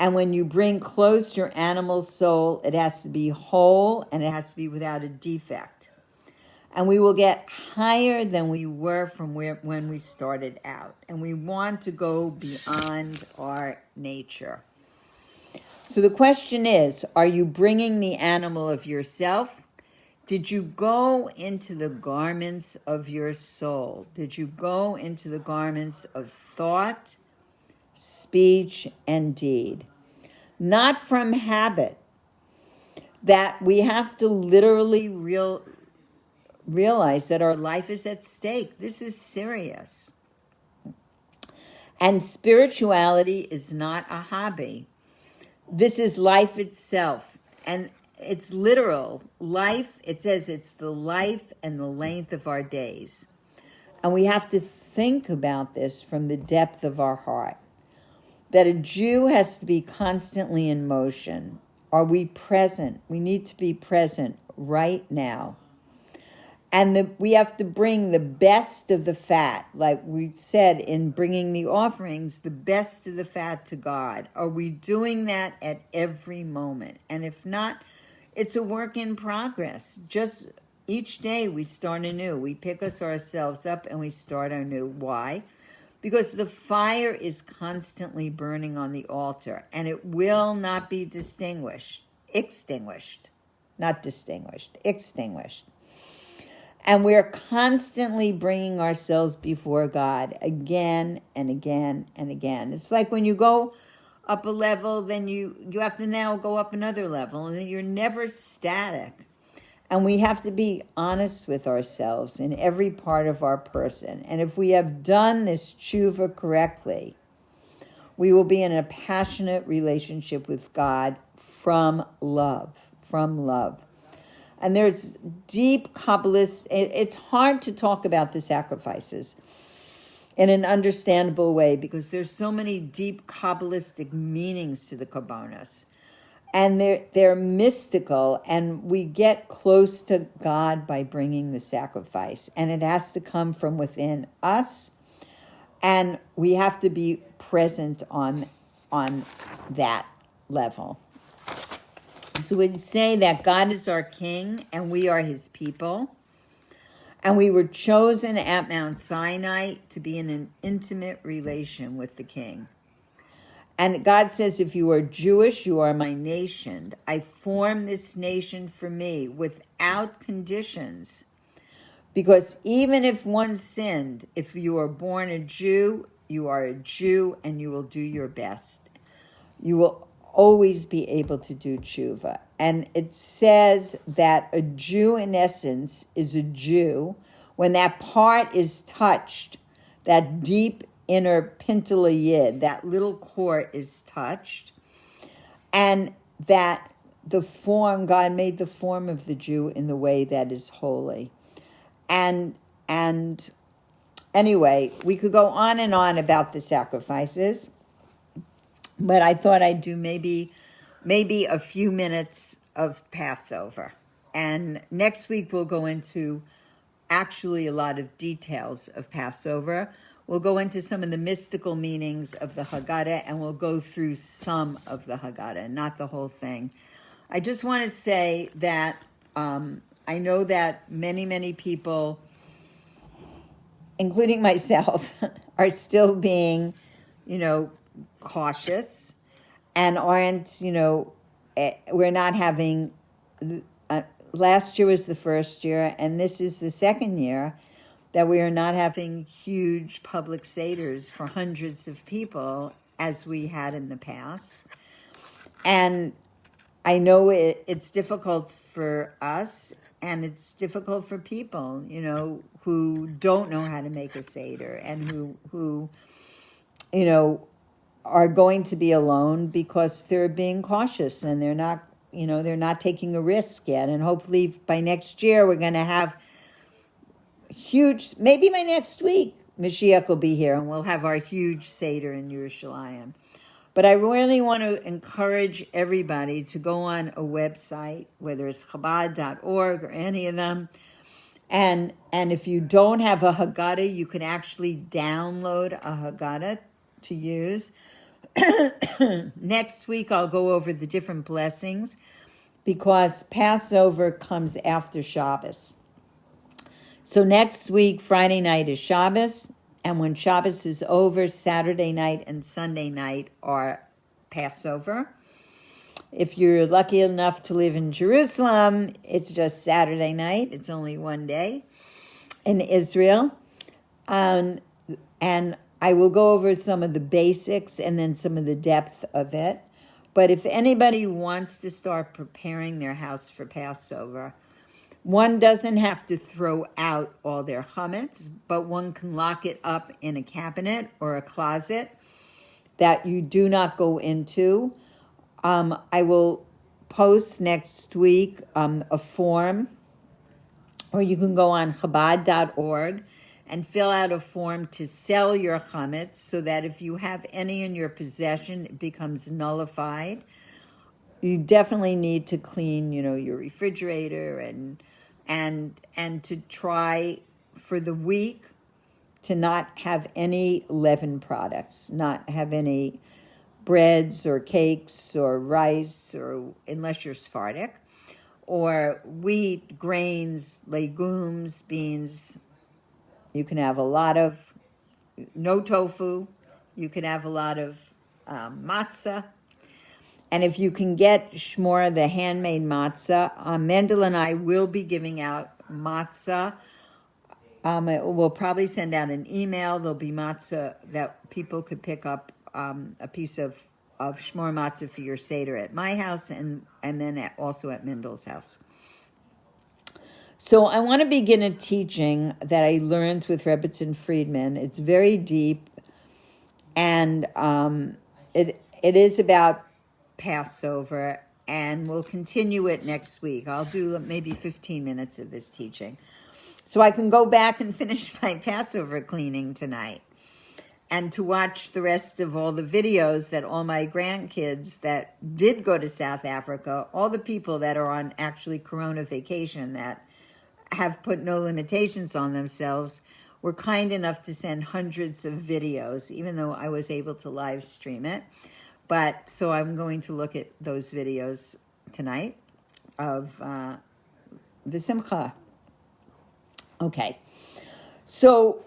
And when you bring close your animal soul, it has to be whole and it has to be without a defect. And we will get higher than we were from when we started out. And we want to go beyond our nature. So the question is, are you bringing the animal of yourself? Did you go into the garments of your soul? Did you go into the garments of thought, speech, and deed? Not from habit. That we have to literally realize that our life is at stake. This is serious. And spirituality is not a hobby. This is life itself. And it's literal. Life, it says it's the life and the length of our days. And we have to think about this from the depth of our heart. That a Jew has to be constantly in motion. Are we present? We need to be present right now. And we have to bring the best of the fat, like we said in bringing the offerings, the best of the fat to God. Are we doing that at every moment? And if not, it's a work in progress. Just each day we start anew. We pick ourselves up and we start anew. Why? Because the fire is constantly burning on the altar, and it will not be extinguished. And we're constantly bringing ourselves before God again and again and again. It's like when you go up a level, then you have to now go up another level, and then you're never static. And we have to be honest with ourselves in every part of our person. And if we have done this tshuva correctly, we will be in a passionate relationship with God from love. And there's deep Kabbalist, it's hard to talk about the sacrifices in an understandable way because there's so many deep Kabbalistic meanings to the Korbanos. And they're mystical, and we get close to God by bringing the sacrifice. And it has to come from within us, and we have to be present on that level. So we'd say that God is our king, and we are his people. And we were chosen at Mount Sinai to be in an intimate relation with the king. And God says, if you are Jewish, you are my nation. I formed this nation for me without conditions. Because even if one sinned, if you are born a Jew, you are a Jew and you will do your best. You will always be able to do tshuva. And it says that a Jew in essence is a Jew when that part is touched, that deep inner pintele yid, that little core is touched, and that the form, God made the form of the Jew in the way that is holy. And anyway, we could go on and on about the sacrifices, but I thought I'd do maybe a few minutes of Passover. And next week we'll go into actually a lot of details of Passover. We'll go into some of the mystical meanings of the Haggadah, and we'll go through some of the Haggadah, not the whole thing. I just want to say that I know that many people, including myself, are still being, cautious and aren't, we're not having, last year was the first year, and this is the second year that we are not having huge public seders for hundreds of people as we had in the past. And I know it's difficult for us, and it's difficult for people, who don't know how to make a seder, and who are going to be alone because they're being cautious and they're not taking a risk yet. And hopefully by next year we're going to have huge, maybe by next week, Mashiach will be here and we'll have our huge seder in Yerushalayim. But I really want to encourage everybody to go on a website, whether it's Chabad.org or any of them. And if you don't have a Haggadah, you can actually download a Haggadah to use. Next week, I'll go over the different blessings because Passover comes after Shabbos. So next week, Friday night is Shabbos. And when Shabbos is over, Saturday night and Sunday night are Passover. If you're lucky enough to live in Jerusalem, it's just Saturday night. It's only one day. In Israel. And I will go over some of the basics and then some of the depth of it. But if anybody wants to start preparing their house for Passover, one doesn't have to throw out all their chametz, but one can lock it up in a cabinet or a closet that you do not go into. I will post next week a form, or you can go on Chabad.org and fill out a form to sell your chametz so that if you have any in your possession, it becomes nullified. You definitely need to clean, your refrigerator and to try for the week to not have any leavened products, not have any breads or cakes or rice, or unless you're Sephardic, or wheat, grains, legumes, beans. You can have a lot of no tofu. You can have a lot of matzah. And if you can get shmor, the handmade matzah, Mendel and I will be giving out matzah. We'll probably send out an email. There'll be matzah that people could pick up a piece of shmor matzah for your Seder at my house and then also at Mendel's house. So I want to begin a teaching that I learned with Rebbetzin Friedman. It's very deep, and it is about Passover, and we'll continue it next week. I'll do maybe 15 minutes of this teaching, so I can go back and finish my Passover cleaning tonight, and to watch the rest of all the videos that all my grandkids that did go to South Africa, all the people that are on actually Corona vacation that have put no limitations on themselves, were kind enough to send hundreds of videos, even though I was able to live stream it. But so I'm going to look at those videos tonight of the Simcha. Okay, so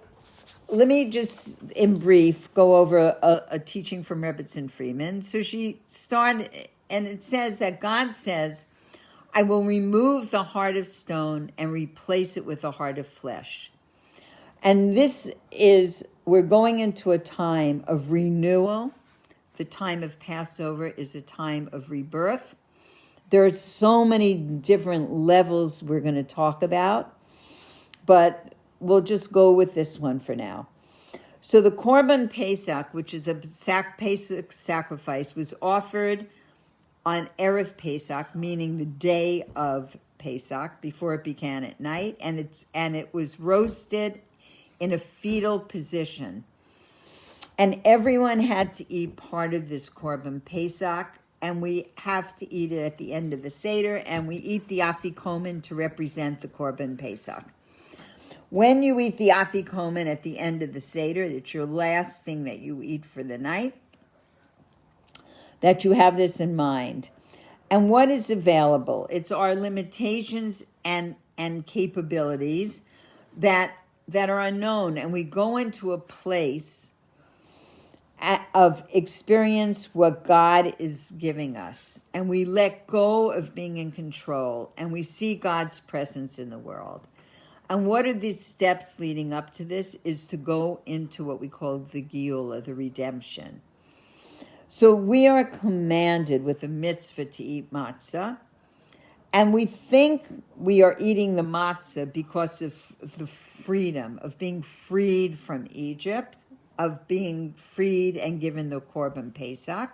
let me just, in brief, go over a teaching from Rebbetzin Friedman. So she started, and it says that God says, I will remove the heart of stone and replace it with a heart of flesh. And this is, we're going into a time of renewal. The time of Passover is a time of rebirth. There are so many different levels we're going to talk about, but we'll just go with this one for now. So the Korban Pesach, which is a Pesach sacrifice, was offered on Erev Pesach, meaning the day of Pesach, before it began at night, and it was roasted in a fetal position. And everyone had to eat part of this Korban Pesach, and we have to eat it at the end of the Seder, and we eat the afikomen to represent the Korban Pesach. When you eat the afikomen at the end of the Seder, it's your last thing that you eat for the night, that you have this in mind. And what is available? It's our limitations and capabilities that are unknown. And we go into a place of experience what God is giving us. And we let go of being in control. And we see God's presence in the world. And what are these steps leading up to this is to go into what we call the Geula, the redemption. So we are commanded with a mitzvah to eat matzah. And we think we are eating the matzah because of the freedom, of being freed from Egypt, of being freed and given the Korban Pesach.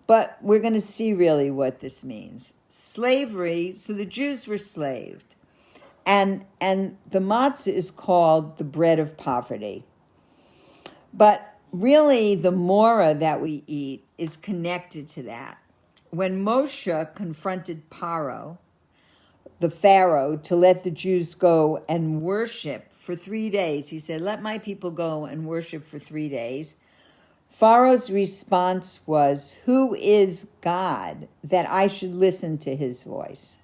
But we're going to see really what this means. Slavery, so the Jews were slaved. And the matzah is called the bread of poverty. But really, the mora that we eat is connected to that. When Moshe confronted Paro, the Pharaoh, to let the Jews go and worship for 3 days, he said, let my people go and worship for 3 days. Pharaoh's response was, who is God that I should listen to his voice?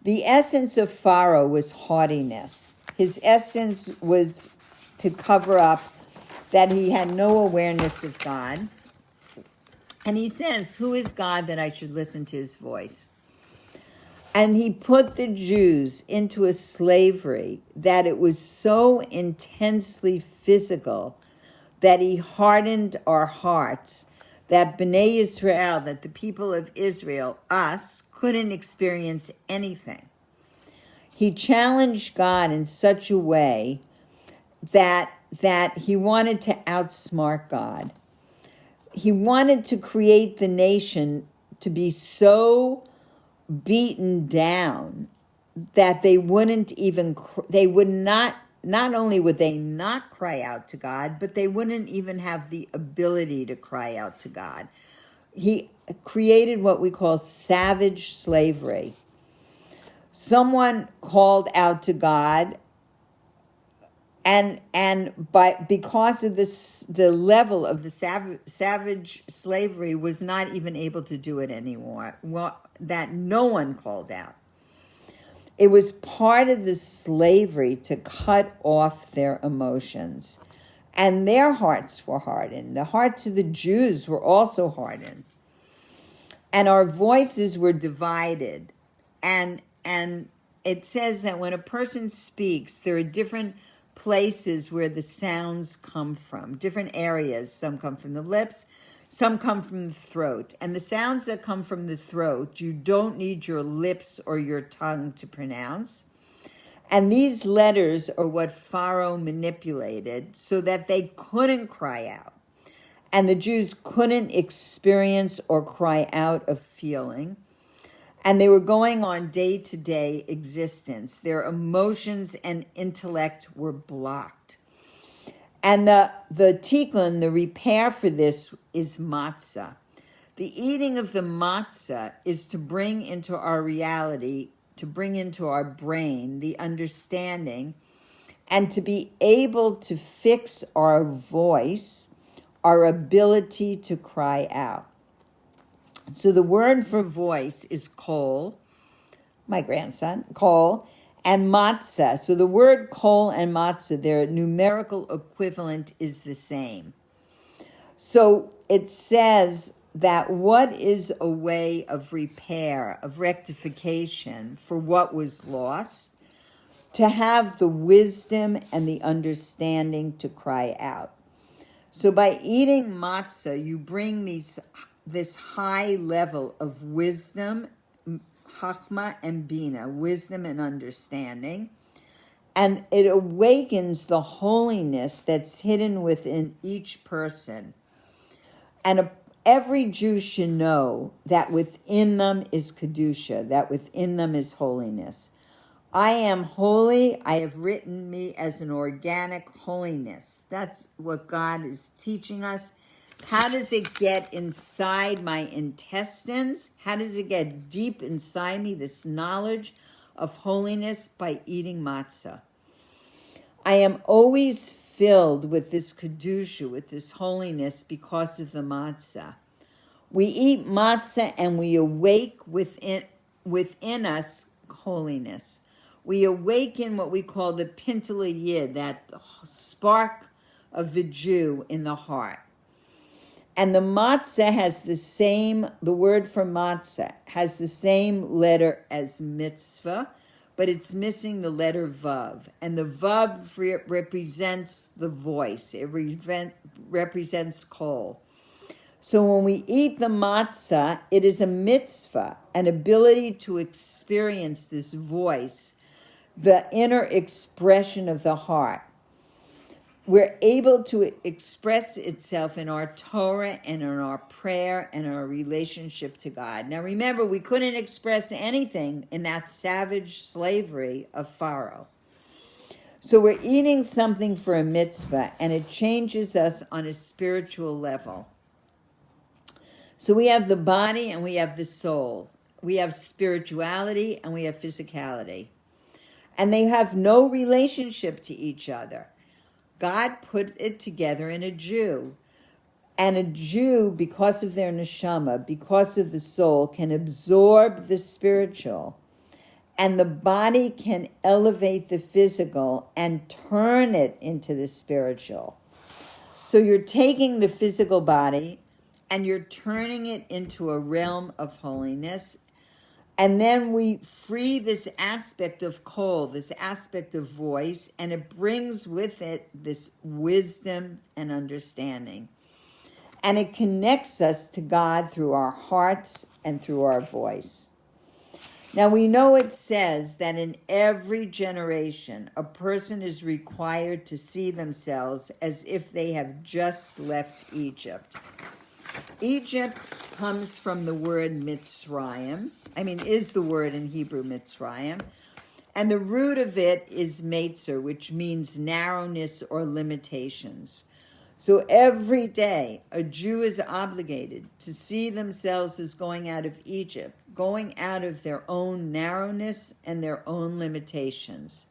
The essence of Pharaoh was haughtiness. His essence was to cover up that he had no awareness of God. And he says, who is God that I should listen to his voice? And he put the Jews into a slavery that it was so intensely physical that he hardened our hearts, that Bnei Israel, that the people of Israel, us, couldn't experience anything. He challenged God in such a way that he wanted to outsmart God. He wanted to create the nation to be so beaten down that they would not only would they not cry out to God, but they wouldn't even have the ability to cry out to God. He created what we call savage slavery. Someone called out to God, because of this, the level of the savage slavery was not even able to do it anymore. That no one called out. It was part of the slavery to cut off their emotions. And their hearts were hardened. The hearts of the Jews were also hardened. And our voices were divided. And it says that when a person speaks, there are different places where the sounds come from, different areas. Some come from the lips, some come from the throat. And the sounds that come from the throat, you don't need your lips or your tongue to pronounce. And these letters are what Pharaoh manipulated so that they couldn't cry out. And the Jews couldn't experience or cry out of feeling. And they were going on day-to-day existence. Their emotions and intellect were blocked. And the tikkun, the repair for this, is matzah. The eating of the matzah is to bring into our reality, to bring into our brain the understanding, and to be able to fix our voice, our ability to cry out. So the word for voice is kol, my grandson, kol, and matzah. So the word kol and matzah, their numerical equivalent is the same. So it says that what is a way of repair, of rectification for what was lost? To have the wisdom and the understanding to cry out. So by eating matzah, you bring this high level of wisdom, chachma and bina, wisdom and understanding, and it awakens the holiness that's hidden within each person. And every Jew should know that within them is kedusha, that within them is holiness. I am holy. I have written me as an organic holiness. That's what God is teaching us. How does it get inside my intestines? How does it get deep inside me, this knowledge of holiness? By eating matzah. I am always filled with this kedusha, with this holiness, because of the matzah. We eat matzah and we awake within us holiness. We awaken what we call the pintele yid, that spark of the Jew in the heart. And the matzah has the word for matzah has the same letter as mitzvah, but it's missing the letter vav. And the vav represents the voice. It represents kol. So when we eat the matzah, it is a mitzvah, an ability to experience this voice, the inner expression of the heart. We're able to express itself in our Torah and in our prayer and our relationship to God. Now remember, we couldn't express anything in that savage slavery of Pharaoh. So we're eating something for a mitzvah, and it changes us on a spiritual level. So we have the body and we have the soul. We have spirituality and we have physicality. And they have no relationship to each other. God put it together in a Jew. And a Jew, because of their neshama, because of the soul, can absorb the spiritual. And the body can elevate the physical and turn it into the spiritual. So you're taking the physical body and you're turning it into a realm of holiness. And then we free this aspect of kol, this aspect of voice, and it brings with it this wisdom and understanding. And it connects us to God through our hearts and through our voice. Now we know it says that in every generation, a person is required to see themselves as if they have just left Egypt. Egypt comes from the word Mitzrayim. Is the word in Hebrew Mitzrayim. And the root of it is Metzer, which means narrowness or limitations. So every day, a Jew is obligated to see themselves as going out of Egypt, going out of their own narrowness and their own limitations.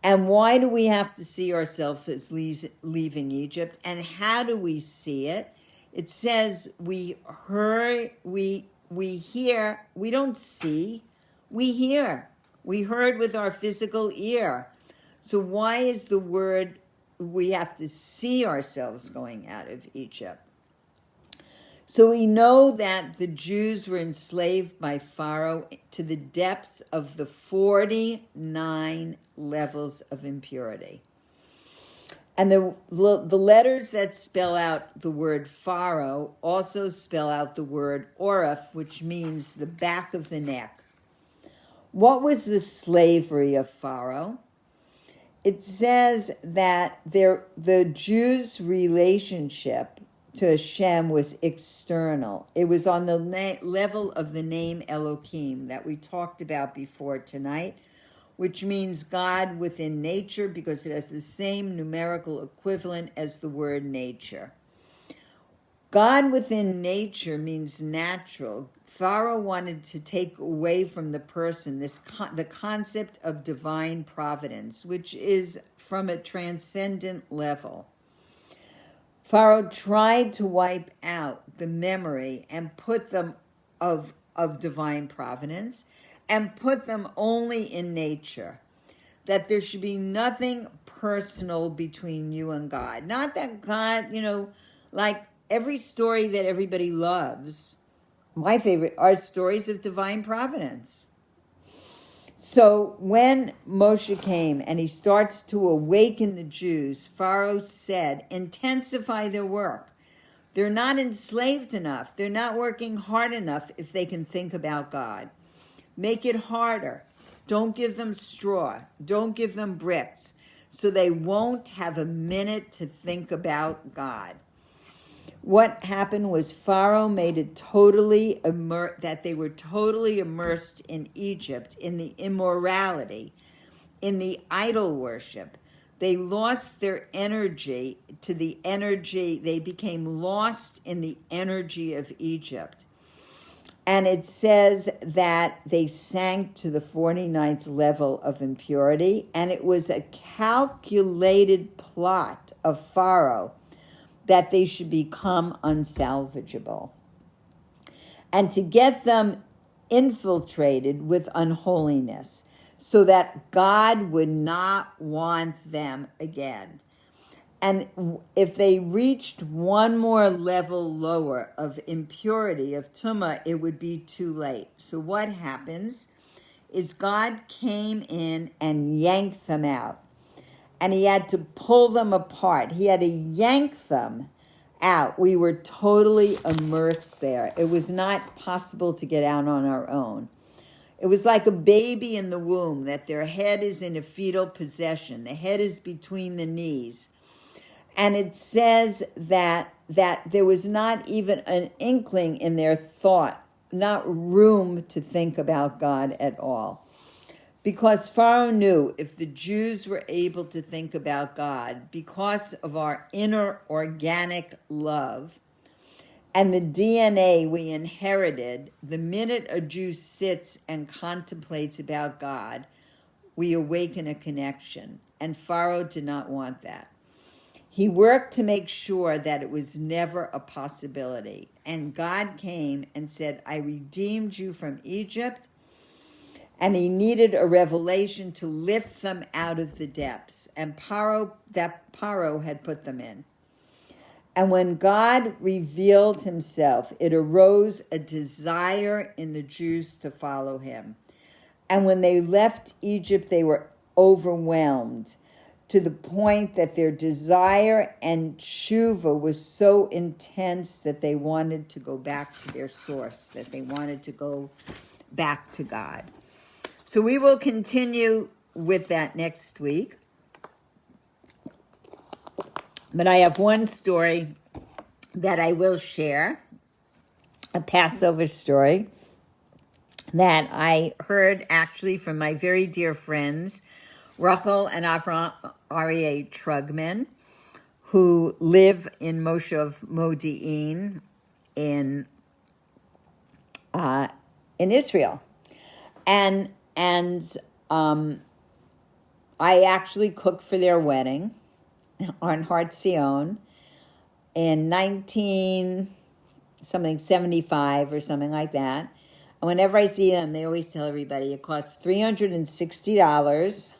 And why do we have to see ourselves as leaving Egypt? And how do we see it? It says we hear, we don't see, we hear. We heard with our physical ear. So why is the word we have to see ourselves going out of Egypt? So we know that the Jews were enslaved by Pharaoh to the depths of the 49 levels of impurity. And the letters that spell out the word Pharaoh also spell out the word Orif, which means the back of the neck. What was the slavery of Pharaoh? It says that the Jews' relationship to Hashem was external. It was on the level of the name Elohim that we talked about before tonight, which means God within nature, because it has the same numerical equivalent as the word nature. God within nature means natural. Pharaoh wanted to take away from the person the concept of divine providence, which is from a transcendent level. Pharaoh tried to wipe out the memory and put them of divine providence, and put them only in nature, that there should be nothing personal between you and God. Not that God, like every story that everybody loves, my favorite are stories of divine providence. So when Moshe came and he starts to awaken the Jews, Pharaoh said, intensify their work. They're not enslaved enough. They're not working hard enough if they can think about God. Make it harder. Don't give them straw. Don't give them bricks, so they won't have a minute to think about God. What happened was Pharaoh made it that they were totally immersed in Egypt, in the immorality, in the idol worship. They lost their energy they became lost in the energy of Egypt. And it says that they sank to the 49th level of impurity, and it was a calculated plot of Pharaoh that they should become unsalvageable, and to get them infiltrated with unholiness, so that God would not want them again. And if they reached one more level lower of impurity, of tumah, it would be too late. So what happens is God came in and yanked them out. And he had to pull them apart. He had to yank them out. We were totally immersed there. It was not possible to get out on our own. It was like a baby in the womb, that their head is in a fetal position. The head is between the knees. And it says that there was not even an inkling in their thought, not room to think about God at all. Because Pharaoh knew if the Jews were able to think about God, because of our inner organic love and the DNA we inherited, the minute a Jew sits and contemplates about God, we awaken a connection. And Pharaoh did not want that. He worked to make sure that it was never a possibility. And God came and said, I redeemed you from Egypt. And he needed a revelation to lift them out of the depths. And Paro had put them in. And when God revealed himself, it arose a desire in the Jews to follow him. And when they left Egypt, they were overwhelmed, to the point that their desire and tshuva was so intense that they wanted to go back to their source, that they wanted to go back to God. So we will continue with that next week. But I have one story that I will share, a Passover story that I heard actually from my very dear friends, Rachel and Avram Aryeh Trugman, who live in Moshav Modi'in in Israel. And I actually cooked for their wedding on Har Zion in 1975 or something like that. And whenever I see them, they always tell everybody it costs $360.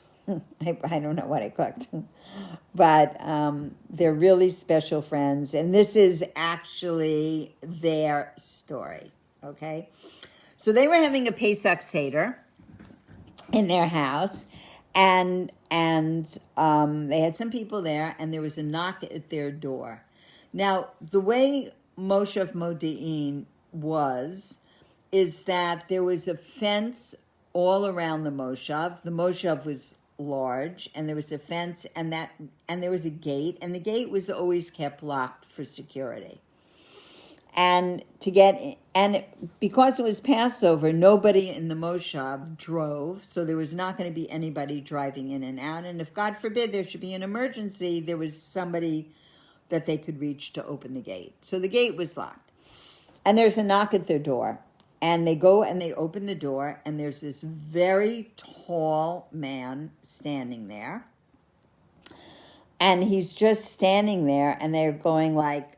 I don't know what I cooked, but they're really special friends. And this is actually their story, okay? So they were having a Pesach Seder in their house, and they had some people there, and there was a knock at their door. Now, the way Moshav Modi'in is that there was a fence all around the Moshav. The Moshav was large, and there was a fence, and there was a gate, and the gate was always kept locked for security. And because it was Passover, nobody in the Moshav drove, so there was not going to be anybody driving in and out. And if, God forbid, there should be an emergency, there was somebody that they could reach to open the gate. So the gate was locked. And there's a knock at their door. And they go and they open the door, and there's this very tall man standing there. And he's just standing there, and they're going like,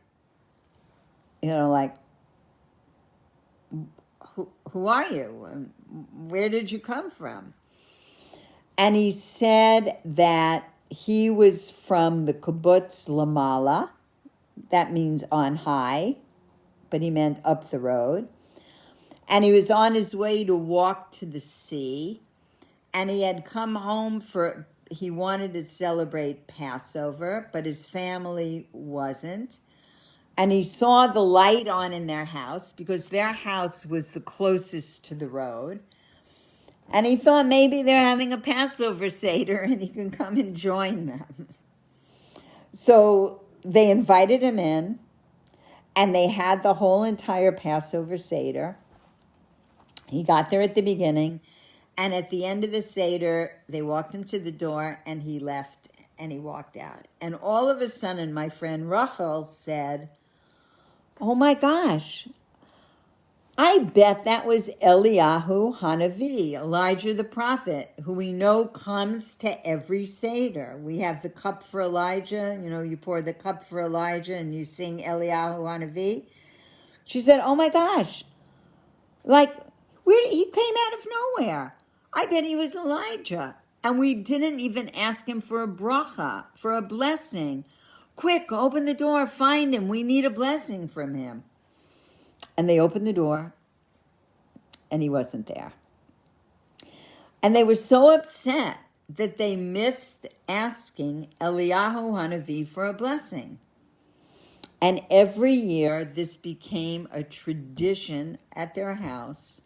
who are you? Where did you come from? And he said that he was from the kibbutz Lamala. That means on high, but he meant up the road. And he was on his way to walk to the sea. And he had come home he wanted to celebrate Passover, but his family wasn't. And he saw the light on in their house, because their house was the closest to the road. And he thought maybe they're having a Passover Seder and he can come and join them. So they invited him in, and they had the whole entire Passover Seder. He got there at the beginning, and at the end of the Seder, they walked him to the door, and he left, and he walked out. And all of a sudden, my friend Rachel said, oh my gosh, I bet that was Eliyahu Hanavi, Elijah the prophet, who we know comes to every Seder. We have the cup for Elijah. You pour the cup for Elijah and you sing Eliyahu Hanavi. She said, oh my gosh, he came out of nowhere. I bet he was Elijah. And we didn't even ask him for a bracha, for a blessing. Quick, open the door, find him. We need a blessing from him. And they opened the door, and he wasn't there. And they were so upset that they missed asking Eliyahu Hanavi for a blessing. And every year, this became a tradition at their house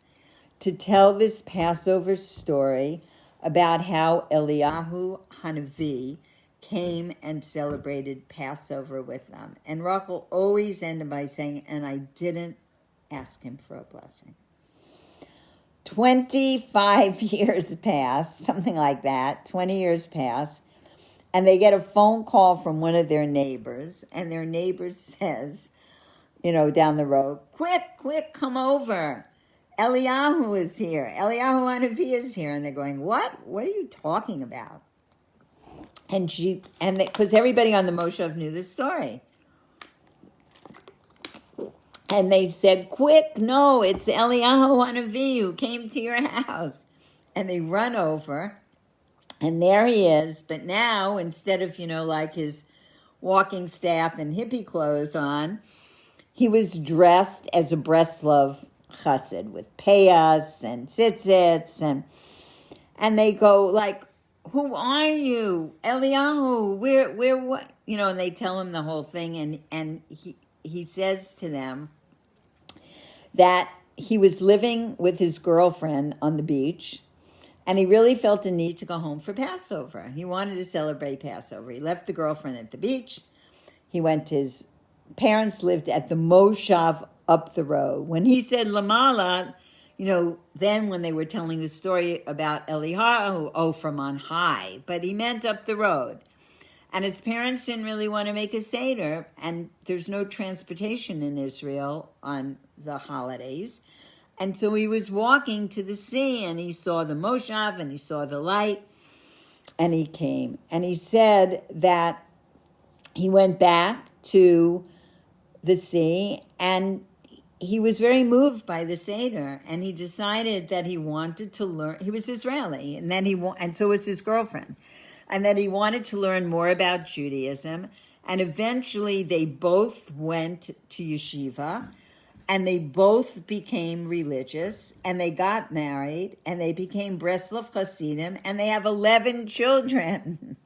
to tell this Passover story about how Eliyahu Hanavi came and celebrated Passover with them. And Rachel always ended by saying, and I didn't ask him for a blessing. 25 years pass, something like that, 20 years pass, and they get a phone call from one of their neighbors, and their neighbor says, down the road, quick, come over. Eliyahu is here. Eliyahu Hanavi is here. And they're going, what? What are you talking about? And because everybody on the Moshav knew this story. And they said, quick, no, it's Eliyahu Hanavi who came to your house. And they run over, and there he is. But now, instead of, his walking staff and hippie clothes on, he was dressed as a Breslov chassid with payas and tzitzits. And they go, who are you? Eliyahu, we're what? And they tell him the whole thing. And he says to them that he was living with his girlfriend on the beach, and he really felt a need to go home for Passover. He wanted to celebrate Passover. He left the girlfriend at the beach. His parents lived at the Moshav up the road. When he said Lamala, then when they were telling the story about Eliyahu, from on high, but he meant up the road. And his parents didn't really want to make a Seder, and there's no transportation in Israel on the holidays. And so he was walking to the sea, and he saw the Moshav, and he saw the light, and he came. And he said that he went back to the sea, and he was very moved by the Seder, and he decided that he wanted to learn. He was Israeli, and so was his girlfriend. And that he wanted to learn more about Judaism. And eventually they both went to yeshiva, and they both became religious, and they got married, and they became Breslov Hasidim, and they have 11 children.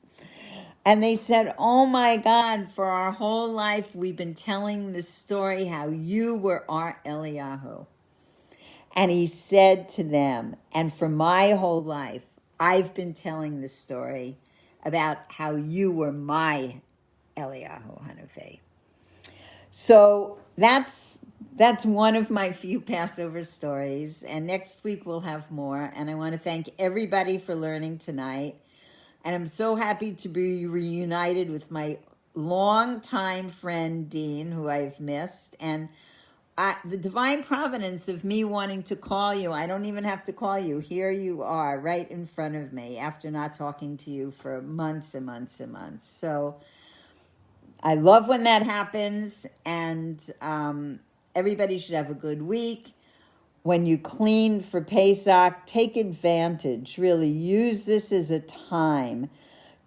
And they said, oh my God, for our whole life we've been telling the story how you were our Eliyahu. And he said to them, and for my whole life, I've been telling the story about how you were my Eliyahu Hanavi. So that's one of my few Passover stories, and next week we'll have more. And I want to thank everybody for learning tonight. And I'm so happy to be reunited with my longtime friend Dean, who I've missed, and the divine providence of me wanting to call you. I don't even have to call you. Here you are right in front of me after not talking to you for months and months and months. So I love when that happens, and everybody should have a good week. When you clean for Pesach, take advantage. Really use this as a time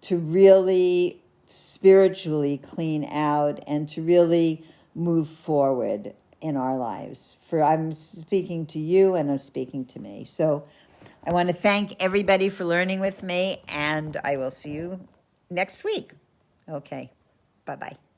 to really spiritually clean out and to really move forward in our lives. For I'm speaking to you and I'm speaking to me. So I want to thank everybody for learning with me, and I will see you next week. Okay, bye-bye.